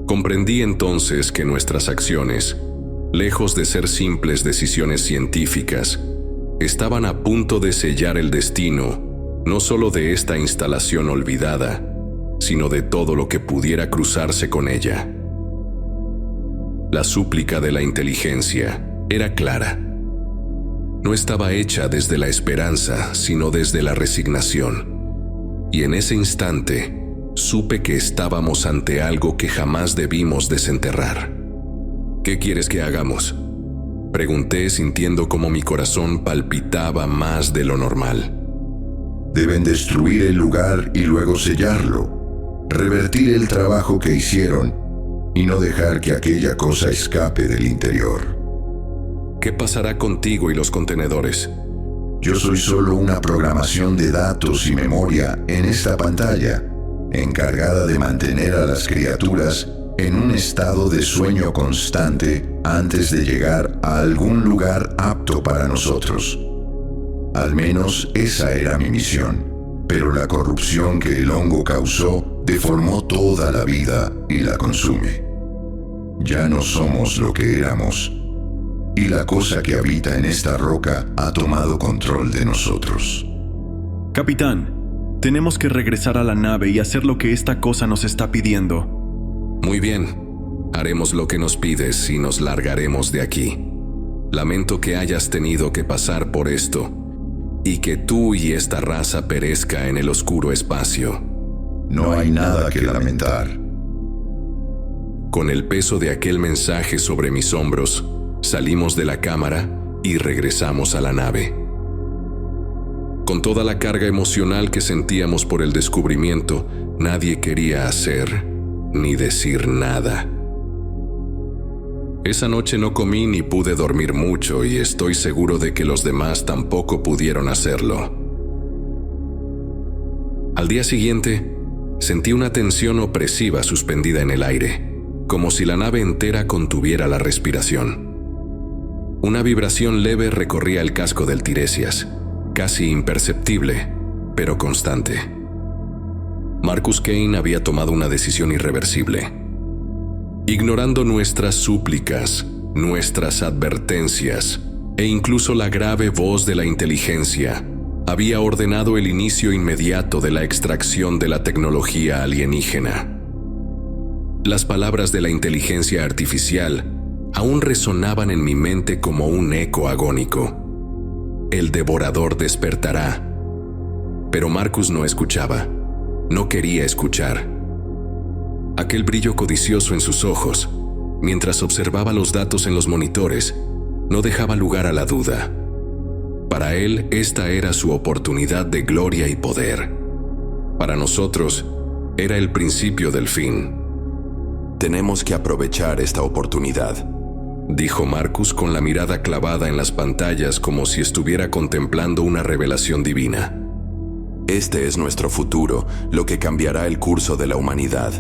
Comprendí entonces que nuestras acciones, lejos de ser simples decisiones científicas, estaban a punto de sellar el destino, no solo de esta instalación olvidada, sino de todo lo que pudiera cruzarse con ella. La súplica de la inteligencia era clara. No estaba hecha desde la esperanza, sino desde la resignación. Y en ese instante, supe que estábamos ante algo que jamás debimos desenterrar. ¿Qué quieres que hagamos?, pregunté, sintiendo como mi corazón palpitaba más de lo normal.
Deben destruir el lugar y luego sellarlo, revertir el trabajo que hicieron y no dejar que aquella cosa escape del interior.
¿Qué pasará contigo y los contenedores?
Yo soy solo una programación de datos y memoria en esta pantalla, encargada de mantener a las criaturas en un estado de sueño constante antes de llegar a algún lugar apto para nosotros. Al menos esa era mi misión, pero la corrupción que el hongo causó deformó toda la vida y la consume. Ya no somos lo que éramos, y la cosa que habita en esta roca ha tomado control de nosotros.
Capitán, tenemos que regresar a la nave y hacer lo que esta cosa nos está pidiendo.
Muy bien, haremos lo que nos pides y nos largaremos de aquí. Lamento que hayas tenido que pasar por esto y que tú y esta raza perezca en el oscuro espacio.
No hay nada que lamentar.
Con el peso de aquel mensaje sobre mis hombros, salimos de la cámara y regresamos a la nave. Con toda la carga emocional que sentíamos por el descubrimiento, nadie quería hacer ni decir nada. Esa noche no comí ni pude dormir mucho y estoy seguro de que los demás tampoco pudieron hacerlo. Al día siguiente, sentí una tensión opresiva suspendida en el aire, como si la nave entera contuviera la respiración. Una vibración leve recorría el casco del Tiresias, casi imperceptible, pero constante. Marcus Kane había tomado una decisión irreversible. Ignorando nuestras súplicas, nuestras advertencias e incluso la grave voz de la inteligencia, había ordenado el inicio inmediato de la extracción de la tecnología alienígena. Las palabras de la inteligencia artificial aún resonaban en mi mente como un eco agónico. El devorador despertará. Pero Marcus no escuchaba, no quería escuchar. Aquel brillo codicioso en sus ojos, mientras observaba los datos en los monitores, no dejaba lugar a la duda. Para él, esta era su oportunidad de gloria y poder. Para nosotros, era el principio del fin.
Tenemos que aprovechar esta oportunidad,
dijo Marcus con la mirada clavada en las pantallas como si estuviera contemplando una revelación divina.
Este es nuestro futuro, lo que cambiará el curso de la humanidad.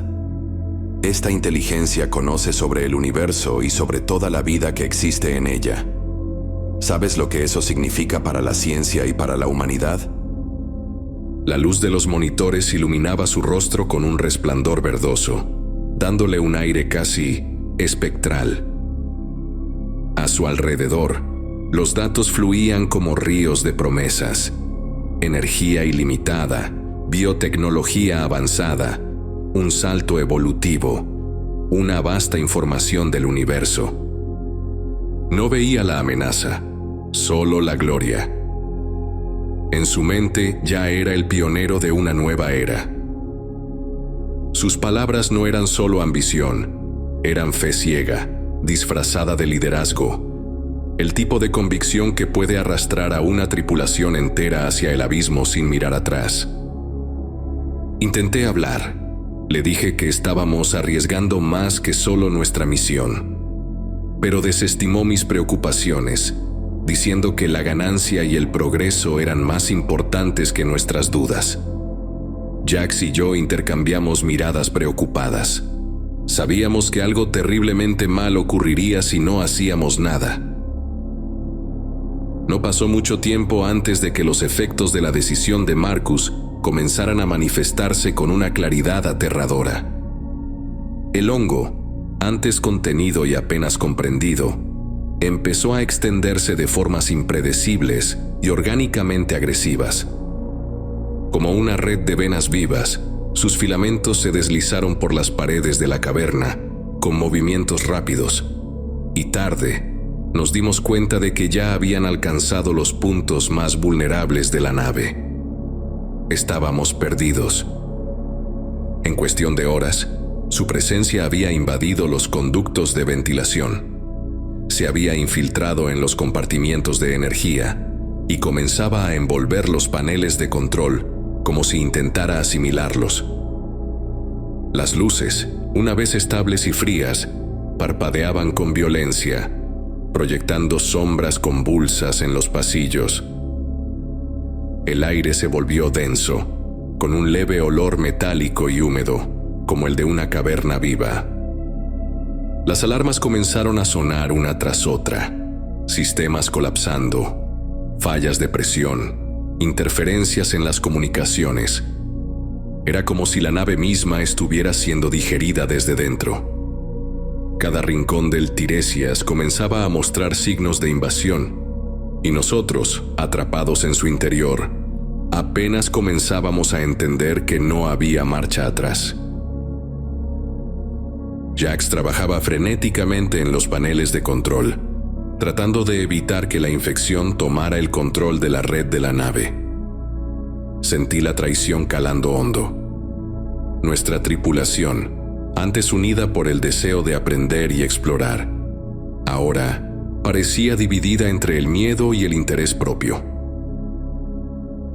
Esta inteligencia conoce sobre el universo y sobre toda la vida que existe en ella. ¿Sabes lo que eso significa para la ciencia y para la humanidad?
La luz de los monitores iluminaba su rostro con un resplandor verdoso, dándole un aire casi espectral. A su alrededor, los datos fluían como ríos de promesas. Energía ilimitada, biotecnología avanzada, un salto evolutivo, una vasta información del universo. No veía la amenaza, solo la gloria. En su mente ya era el pionero de una nueva era. Sus palabras no eran solo ambición, eran fe ciega, disfrazada de liderazgo, el tipo de convicción que puede arrastrar a una tripulación entera hacia el abismo sin mirar atrás. Intenté hablar. Le dije que estábamos arriesgando más que solo nuestra misión, pero desestimó mis preocupaciones, diciendo que la ganancia y el progreso eran más importantes que nuestras dudas. Jax y yo intercambiamos miradas preocupadas. Sabíamos que algo terriblemente mal ocurriría si no hacíamos nada. No pasó mucho tiempo antes de que los efectos de la decisión de Marcus comenzaran a manifestarse con una claridad aterradora. El hongo, antes contenido y apenas comprendido, empezó a extenderse de formas impredecibles y orgánicamente agresivas. Como una red de venas vivas, sus filamentos se deslizaron por las paredes de la caverna, con movimientos rápidos, y tarde nos dimos cuenta de que ya habían alcanzado los puntos más vulnerables de la nave. Estábamos perdidos. En cuestión de horas, su presencia había invadido los conductos de ventilación. Se había infiltrado en los compartimientos de energía y comenzaba a envolver los paneles de control como si intentara asimilarlos. Las luces, una vez estables y frías, parpadeaban con violencia, proyectando sombras convulsas en los pasillos. El aire se volvió denso, con un leve olor metálico y húmedo, como el de una caverna viva. Las alarmas comenzaron a sonar una tras otra, sistemas colapsando, fallas de presión, interferencias en las comunicaciones. Era como si la nave misma estuviera siendo digerida desde dentro. Cada rincón del Tiresias comenzaba a mostrar signos de invasión, y nosotros, atrapados en su interior, apenas comenzábamos a entender que no había marcha atrás. Jax trabajaba frenéticamente en los paneles de control, tratando de evitar que la infección tomara el control de la red de la nave. Sentí la traición calando hondo. Nuestra tripulación, antes unida por el deseo de aprender y explorar, ahora parecía dividida entre el miedo y el interés propio.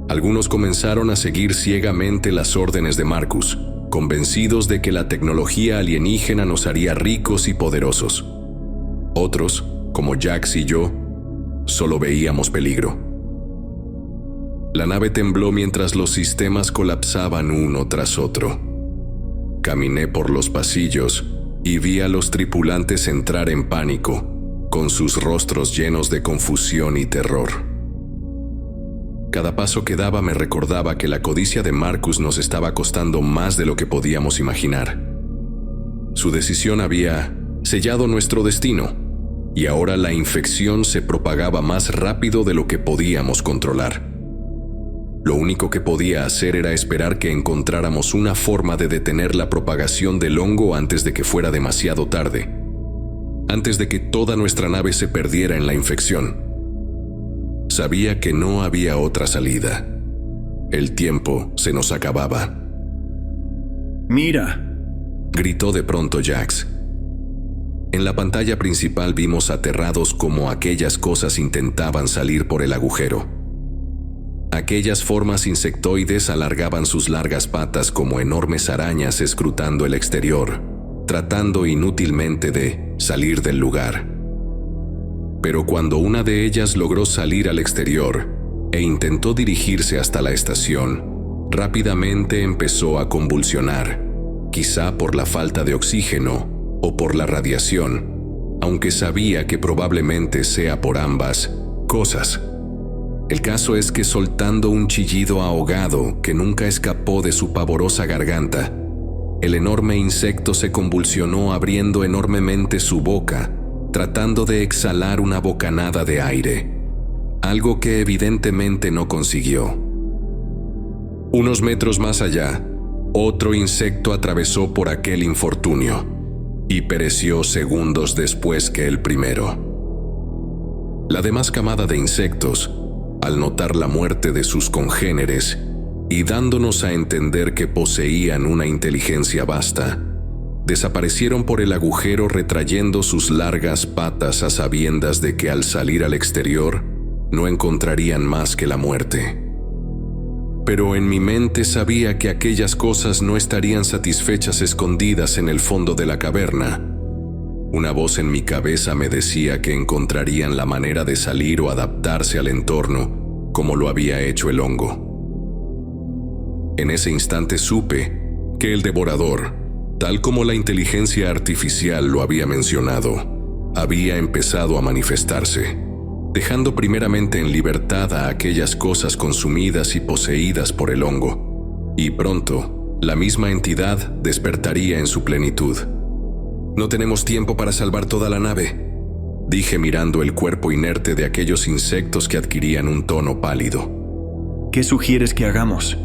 Algunos comenzaron a seguir ciegamente las órdenes de Marcus, convencidos de que la tecnología alienígena nos haría ricos y poderosos. Otros, como Jax y yo, solo veíamos peligro. La nave tembló mientras los sistemas colapsaban uno tras otro. Caminé por los pasillos y vi a los tripulantes entrar en pánico, con sus rostros llenos de confusión y terror. Cada paso que daba me recordaba que la codicia de Marcus nos estaba costando más de lo que podíamos imaginar. Su decisión había sellado nuestro destino, y ahora la infección se propagaba más rápido de lo que podíamos controlar. Lo único que podía hacer era esperar que encontráramos una forma de detener la propagación del hongo antes de que fuera demasiado tarde, antes de que toda nuestra nave se perdiera en la infección. Sabía que no había otra salida. El tiempo se nos acababa.
¡Mira!,
gritó de pronto Jax. En la pantalla principal vimos aterrados cómo aquellas cosas intentaban salir por el agujero. Aquellas formas insectoides alargaban sus largas patas como enormes arañas escrutando el exterior, tratando inútilmente de salir del lugar. Pero cuando una de ellas logró salir al exterior e intentó dirigirse hasta la estación, rápidamente empezó a convulsionar, quizá por la falta de oxígeno o por la radiación, aunque sabía que probablemente sea por ambas cosas. El caso es que, soltando un chillido ahogado que nunca escapó de su pavorosa garganta, el enorme insecto se convulsionó abriendo enormemente su boca, tratando de exhalar una bocanada de aire, algo que evidentemente no consiguió. Unos metros más allá, otro insecto atravesó por aquel infortunio y pereció segundos después que el primero. La demás camada de insectos, al notar la muerte de sus congéneres y dándonos a entender que poseían una inteligencia vasta, desaparecieron por el agujero retrayendo sus largas patas a sabiendas de que al salir al exterior no encontrarían más que la muerte. Pero en mi mente sabía que aquellas cosas no estarían satisfechas escondidas en el fondo de la caverna. Una voz en mi cabeza me decía que encontrarían la manera de salir o adaptarse al entorno, como lo había hecho el hongo. En ese instante supe que el devorador, tal como la inteligencia artificial lo había mencionado, había empezado a manifestarse, dejando primeramente en libertad a aquellas cosas consumidas y poseídas por el hongo, y pronto la misma entidad despertaría en su plenitud. «No tenemos tiempo para salvar toda la nave», dije mirando el cuerpo inerte de aquellos insectos que adquirían un tono pálido.
¿Qué sugieres que hagamos?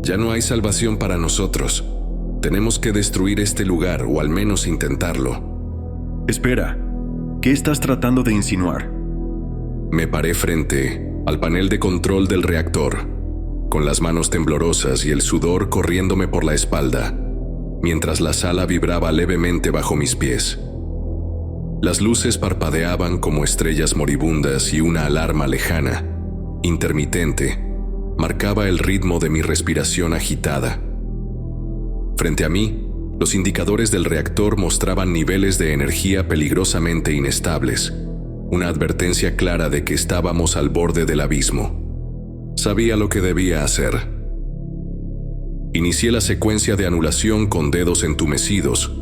«Ya no hay salvación para nosotros. Tenemos que destruir este lugar, o al menos intentarlo».
Espera, ¿qué estás tratando de insinuar?
Me paré frente al panel de control del reactor, con las manos temblorosas y el sudor corriéndome por la espalda, mientras la sala vibraba levemente bajo mis pies. Las luces parpadeaban como estrellas moribundas y una alarma lejana, intermitente, marcaba el ritmo de mi respiración agitada. Frente a mí, los indicadores del reactor mostraban niveles de energía peligrosamente inestables, una advertencia clara de que estábamos al borde del abismo. Sabía lo que debía hacer. Inicié la secuencia de anulación con dedos entumecidos.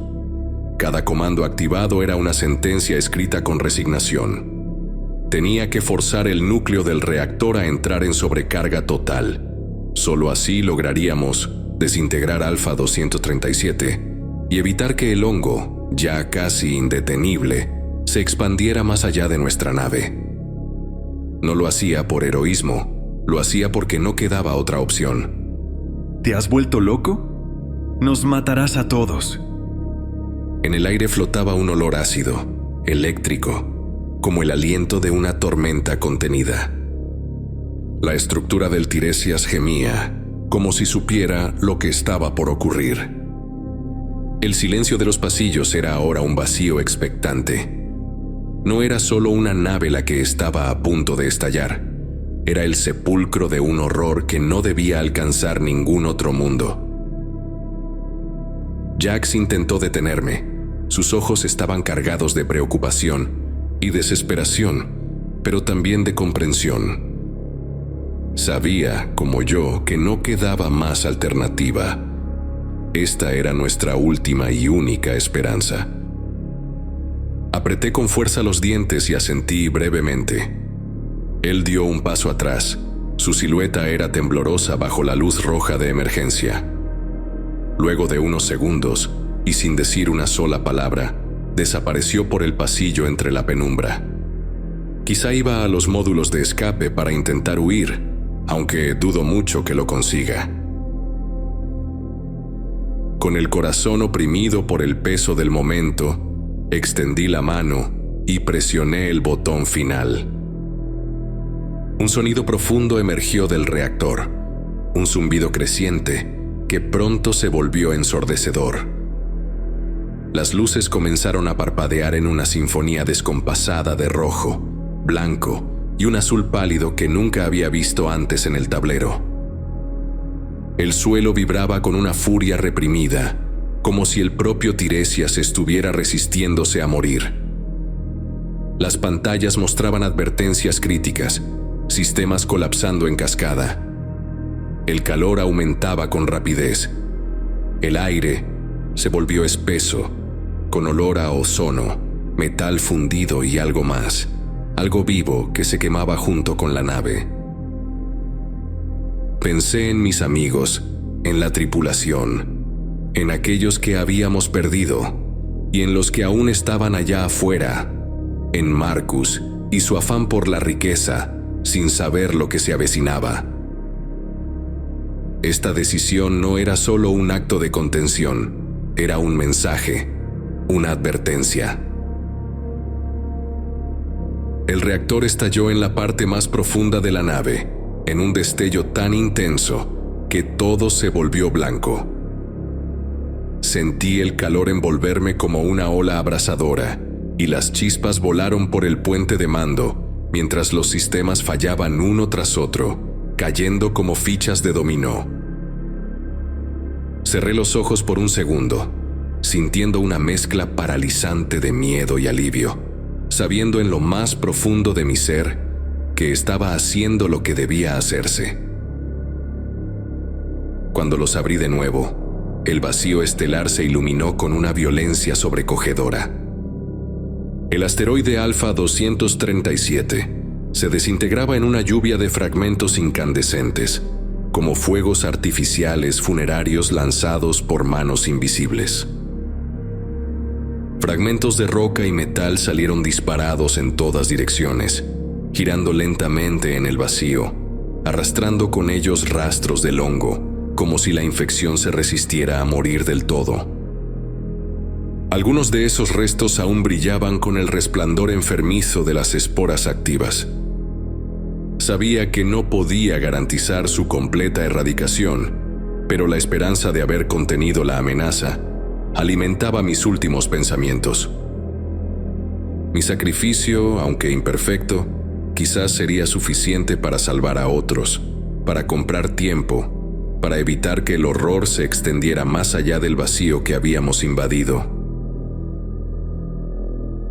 Cada comando activado era una sentencia escrita con resignación. Tenía que forzar el núcleo del reactor a entrar en sobrecarga total. Solo así lograríamos desintegrar Alpha 237 y evitar que el hongo, ya casi indetenible, se expandiera más allá de nuestra nave. No lo hacía por heroísmo, lo hacía porque no quedaba otra opción.
¿Te has vuelto loco? Nos matarás a todos.
En el aire flotaba un olor ácido, eléctrico, como el aliento de una tormenta contenida. La estructura del Tiresias gemía, como si supiera lo que estaba por ocurrir. El silencio de los pasillos era ahora un vacío expectante. No era solo una nave la que estaba a punto de estallar. Era el sepulcro de un horror que no debía alcanzar ningún otro mundo. Jax intentó detenerme. Sus ojos estaban cargados de preocupación y desesperación, pero también de comprensión. Sabía, como yo, que no quedaba más alternativa. Esta era nuestra última y única esperanza. Apreté con fuerza los dientes y asentí brevemente. Él dio un paso atrás. Su silueta era temblorosa bajo la luz roja de emergencia. Luego de unos segundos, y sin decir una sola palabra, desapareció por el pasillo entre la penumbra. Quizá iba a los módulos de escape para intentar huir, aunque dudo mucho que lo consiga. Con el corazón oprimido por el peso del momento, extendí la mano y presioné el botón final. Un sonido profundo emergió del reactor, un zumbido creciente que pronto se volvió ensordecedor. Las luces comenzaron a parpadear en una sinfonía descompasada de rojo, blanco y un azul pálido que nunca había visto antes en el tablero. El suelo vibraba con una furia reprimida, como si el propio Tiresias estuviera resistiéndose a morir. Las pantallas mostraban advertencias críticas, sistemas colapsando en cascada. El calor aumentaba con rapidez. El aire se volvió espeso, con olor a ozono, metal fundido y algo más, algo vivo que se quemaba junto con la nave. Pensé en mis amigos, en la tripulación, en aquellos que habíamos perdido y en los que aún estaban allá afuera, en Marcus y su afán por la riqueza, sin saber lo que se avecinaba. Esta decisión no era solo un acto de contención, era un mensaje, una advertencia. El reactor estalló en la parte más profunda de la nave, en un destello tan intenso que todo se volvió blanco. Sentí el calor envolverme como una ola abrasadora, y las chispas volaron por el puente de mando, mientras los sistemas fallaban uno tras otro, cayendo como fichas de dominó. Cerré los ojos por un segundo, sintiendo una mezcla paralizante de miedo y alivio, sabiendo en lo más profundo de mi ser que estaba haciendo lo que debía hacerse. Cuando los abrí de nuevo, el vacío estelar se iluminó con una violencia sobrecogedora. El asteroide Alfa 237 se desintegraba en una lluvia de fragmentos incandescentes, como fuegos artificiales funerarios lanzados por manos invisibles. Fragmentos de roca y metal salieron disparados en todas direcciones, girando lentamente en el vacío, arrastrando con ellos rastros del hongo, como si la infección se resistiera a morir del todo. Algunos de esos restos aún brillaban con el resplandor enfermizo de las esporas activas. Sabía que no podía garantizar su completa erradicación, pero la esperanza de haber contenido la amenaza alimentaba mis últimos pensamientos. Mi sacrificio, aunque imperfecto, quizás sería suficiente para salvar a otros, para comprar tiempo, para evitar que el horror se extendiera más allá del vacío que habíamos invadido.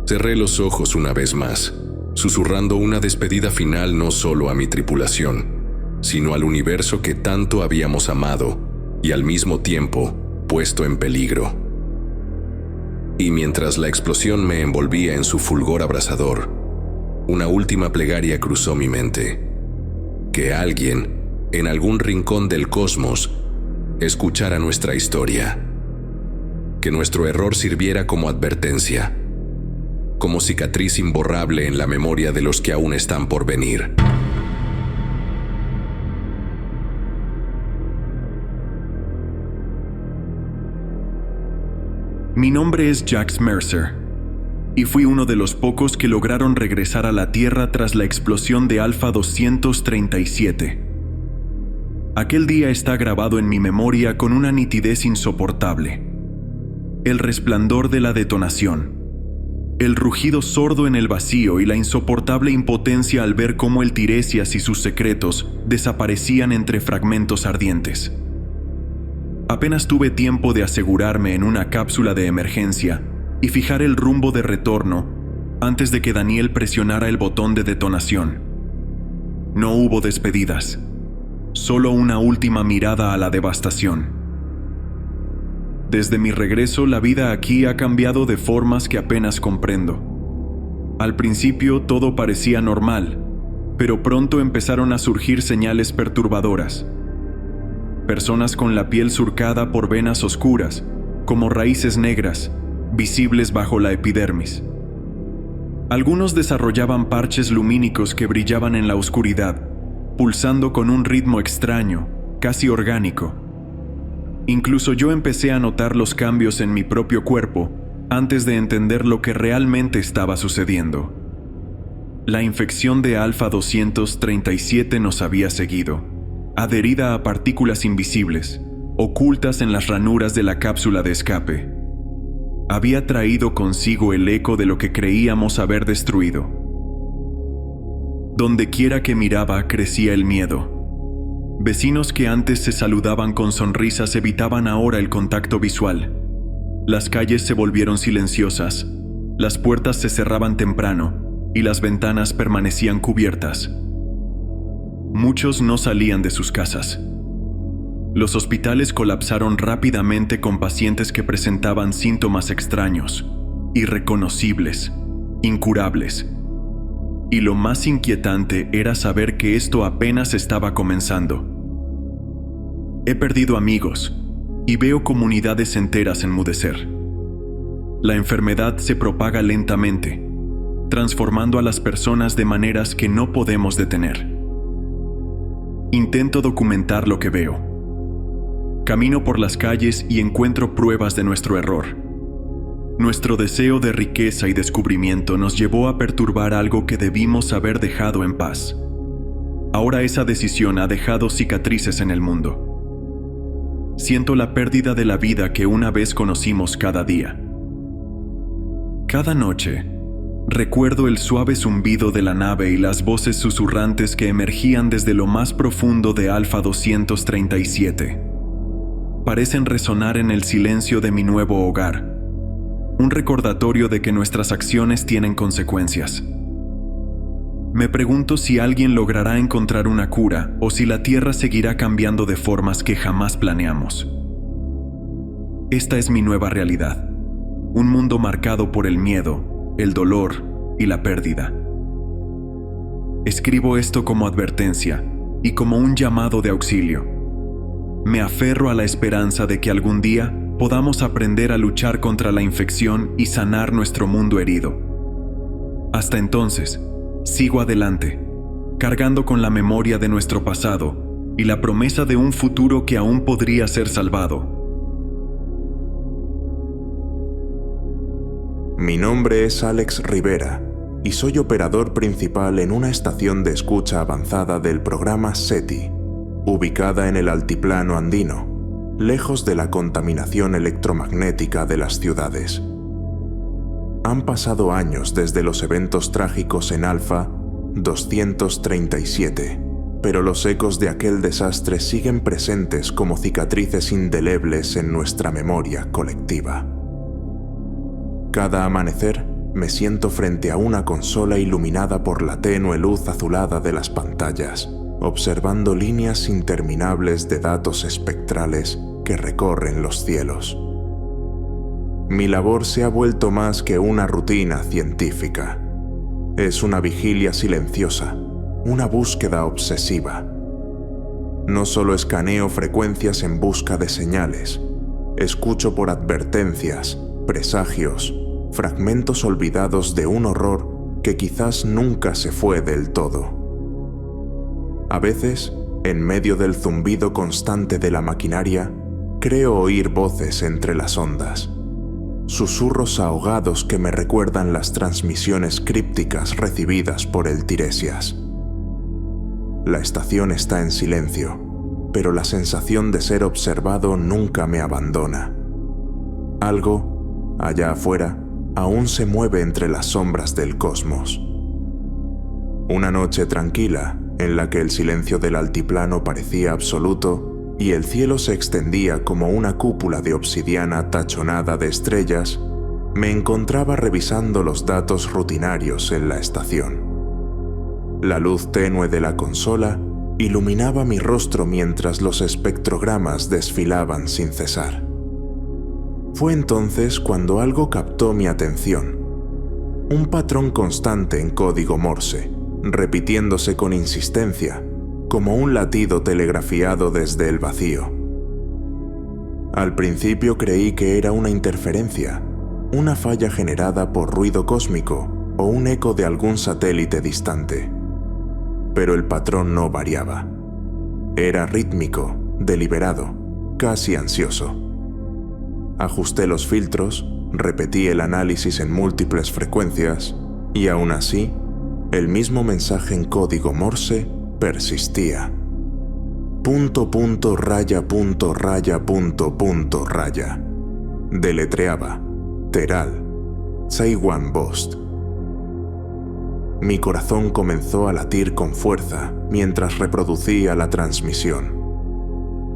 Cerré los ojos una vez más, susurrando una despedida final no solo a mi tripulación, sino al universo que tanto habíamos amado y al mismo tiempo puesto en peligro. Y mientras la explosión me envolvía en su fulgor abrasador, una última plegaria cruzó mi mente: que alguien, en algún rincón del cosmos, escuchara nuestra historia, que nuestro error sirviera como advertencia, como cicatriz imborrable en la memoria de los que aún están por venir.
Mi nombre es Jax Mercer, y fui uno de los pocos que lograron regresar a la Tierra tras la explosión de Alfa 237. Aquel día está grabado en mi memoria con una nitidez insoportable. El resplandor de la detonación, el rugido sordo en el vacío y la insoportable impotencia al ver cómo el Tiresias y sus secretos desaparecían entre fragmentos ardientes. Apenas tuve tiempo de asegurarme en una cápsula de emergencia y fijar el rumbo de retorno antes de que Daniel presionara el botón de detonación. No hubo despedidas, solo una última mirada a la devastación. Desde mi regreso, la vida aquí ha cambiado de formas que apenas comprendo. Al principio todo parecía normal, pero pronto empezaron a surgir señales perturbadoras. Personas con la piel surcada por venas oscuras, como raíces negras, visibles bajo la epidermis. Algunos desarrollaban parches lumínicos que brillaban en la oscuridad, pulsando con un ritmo extraño, casi orgánico. Incluso yo empecé a notar los cambios en mi propio cuerpo antes de entender lo que realmente estaba sucediendo. La infección de Alpha 237 nos había seguido, adherida a partículas invisibles, ocultas en las ranuras de la cápsula de escape. Había traído consigo el eco de lo que creíamos haber destruido. Dondequiera que miraba crecía el miedo. Vecinos que antes se saludaban con sonrisas evitaban ahora el contacto visual. Las calles se volvieron silenciosas, las puertas se cerraban temprano y las ventanas permanecían cubiertas. Muchos no salían de sus casas. Los hospitales colapsaron rápidamente con pacientes que presentaban síntomas extraños, irreconocibles, incurables. Y lo más inquietante era saber que esto apenas estaba comenzando. He perdido amigos y veo comunidades enteras enmudecer. La enfermedad se propaga lentamente, transformando a las personas de maneras que no podemos detener. Intento documentar lo que veo. Camino por las calles y encuentro pruebas de nuestro error. Nuestro deseo de riqueza y descubrimiento nos llevó a perturbar algo que debimos haber dejado en paz. Ahora esa decisión ha dejado cicatrices en el mundo. Siento la pérdida de la vida que una vez conocimos cada día. Cada noche, recuerdo el suave zumbido de la nave y las voces susurrantes que emergían desde lo más profundo de Alpha 237. Parecen resonar en el silencio de mi nuevo hogar, un recordatorio de que nuestras acciones tienen consecuencias. Me pregunto si alguien logrará encontrar una cura o si la Tierra seguirá cambiando de formas que jamás planeamos. Esta es mi nueva realidad, un mundo marcado por el miedo, el dolor y la pérdida. Escribo esto como advertencia y como un llamado de auxilio. Me aferro a la esperanza de que algún día podamos aprender a luchar contra la infección y sanar nuestro mundo herido. Hasta entonces, sigo adelante, cargando con la memoria de nuestro pasado y la promesa de un futuro que aún podría ser salvado.
Mi nombre es Alex Rivera y soy operador principal en una estación de escucha avanzada del programa SETI, ubicada en el altiplano andino, lejos de la contaminación electromagnética de las ciudades. Han pasado años desde los eventos trágicos en Alpha 237, pero los ecos de aquel desastre siguen presentes como cicatrices indelebles en nuestra memoria colectiva. Cada amanecer me siento frente a una consola iluminada por la tenue luz azulada de las pantallas, observando líneas interminables de datos espectrales que recorren los cielos. Mi labor se ha vuelto más que una rutina científica. Es una vigilia silenciosa, una búsqueda obsesiva. No solo escaneo frecuencias en busca de señales, escucho por advertencias, presagios, fragmentos olvidados de un horror que quizás nunca se fue del todo. A veces, en medio del zumbido constante de la maquinaria, creo oír voces entre las ondas, susurros ahogados que me recuerdan las transmisiones crípticas recibidas por el Tiresias. La estación está en silencio, pero la sensación de ser observado nunca me abandona. Algo, allá afuera, aún se mueve entre las sombras del cosmos. Una noche tranquila, en la que el silencio del altiplano parecía absoluto y el cielo se extendía como una cúpula de obsidiana tachonada de estrellas, me encontraba revisando los datos rutinarios en la estación. La luz tenue de la consola iluminaba mi rostro mientras los espectrogramas desfilaban sin cesar. Fue entonces cuando algo captó mi atención. Un patrón constante en código Morse, repitiéndose con insistencia, como un latido telegrafiado desde el vacío. Al principio creí que era una interferencia, una falla generada por ruido cósmico o un eco de algún satélite distante. Pero el patrón no variaba. Era rítmico, deliberado, casi ansioso. Ajusté los filtros, repetí el análisis en múltiples frecuencias y aún así, el mismo mensaje en código Morse persistía. Punto, punto, raya, punto, raya, punto, punto, raya. Deletreaba. Teral. Saiwan Bost. Mi corazón comenzó a latir con fuerza mientras reproducía la transmisión.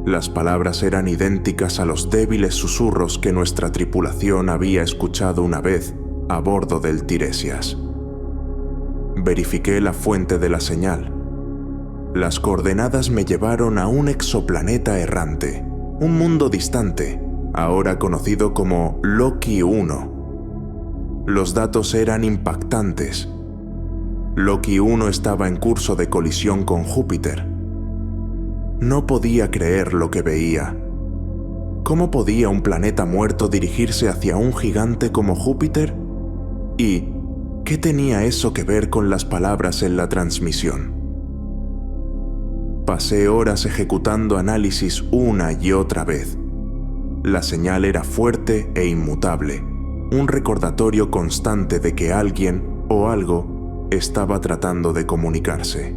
Las palabras eran idénticas a los débiles susurros que nuestra tripulación había escuchado una vez a bordo del Tiresias. Verifiqué la fuente de la señal. Las coordenadas me llevaron a un exoplaneta errante, un mundo distante, ahora conocido como Loki 1. Los datos eran impactantes. Loki 1 estaba en curso de colisión con Júpiter. No podía creer lo que veía. ¿Cómo podía un planeta muerto dirigirse hacia un gigante como Júpiter? ¿Y qué tenía eso que ver con las palabras en la transmisión? Pasé horas ejecutando análisis una y otra vez. La señal era fuerte e inmutable, un recordatorio constante de que alguien o algo estaba tratando de comunicarse.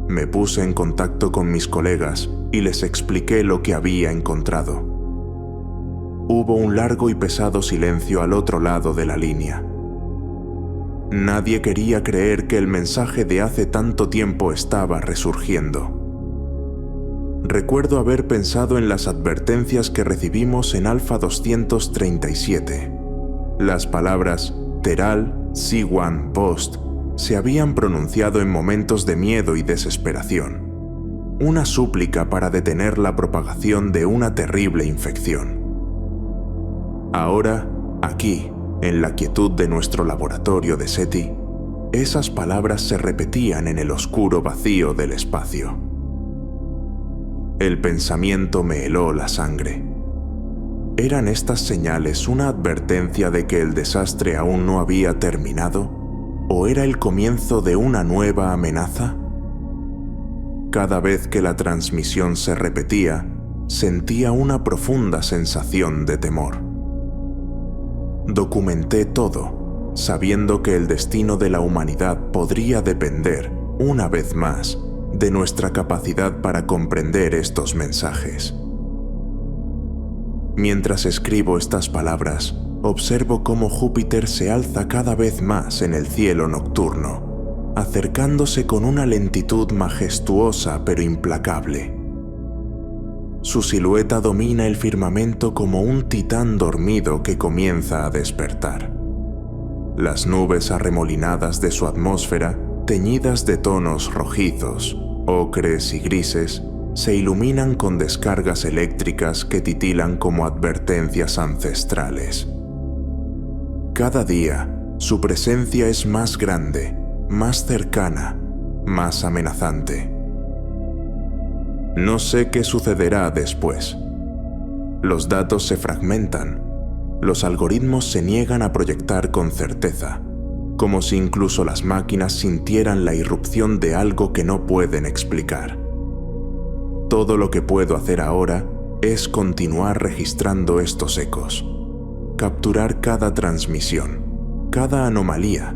Me puse en contacto con mis colegas y les expliqué lo que había encontrado. Hubo un largo y pesado silencio al otro lado de la línea. Nadie quería creer que el mensaje de hace tanto tiempo estaba resurgiendo. Recuerdo haber pensado en las advertencias que recibimos en Alpha 237. Las palabras Teral, Saiwan Bost se habían pronunciado en momentos de miedo y desesperación. Una súplica para detener la propagación de una terrible infección. Ahora, aquí, en la quietud de nuestro laboratorio de SETI, esas palabras se repetían en el oscuro vacío del espacio. El pensamiento me heló la sangre. ¿Eran estas señales una advertencia de que el desastre aún no había terminado? ¿O era el comienzo de una nueva amenaza? Cada vez que la transmisión se repetía, sentía una profunda sensación de temor. Documenté todo, sabiendo que el destino de la humanidad podría depender, una vez más, de nuestra capacidad para comprender estos mensajes. Mientras escribo estas palabras, observo cómo Júpiter se alza cada vez más en el cielo nocturno, acercándose con una lentitud majestuosa pero implacable. Su silueta domina el firmamento como un titán dormido que comienza a despertar. Las nubes arremolinadas de su atmósfera, teñidas de tonos rojizos, ocres y grises, se iluminan con descargas eléctricas que titilan como advertencias ancestrales. Cada día, su presencia es más grande, más cercana, más amenazante. No sé qué sucederá después. Los datos se fragmentan. Los algoritmos se niegan a proyectar con certeza, como si incluso las máquinas sintieran la irrupción de algo que no pueden explicar. Todo lo que puedo hacer ahora es continuar registrando estos ecos, capturar cada transmisión, cada anomalía,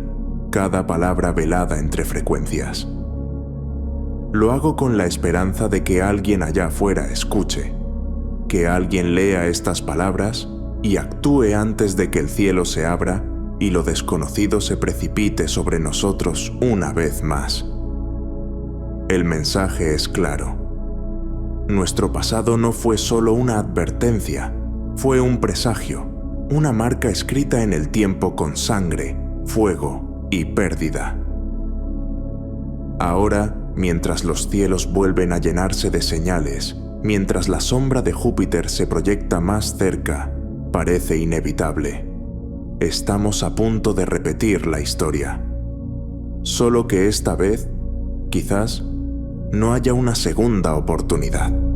cada palabra velada entre frecuencias. Lo hago con la esperanza de que alguien allá afuera escuche, que alguien lea estas palabras y actúe antes de que el cielo se abra y lo desconocido se precipite sobre nosotros una vez más. El mensaje es claro. Nuestro pasado no fue solo una advertencia, fue un presagio, una marca escrita en el tiempo con sangre, fuego y pérdida. Ahora, mientras los cielos vuelven a llenarse de señales, mientras la sombra de Júpiter se proyecta más cerca, parece inevitable. Estamos a punto de repetir la historia. Solo que esta vez, quizás, no haya una segunda oportunidad.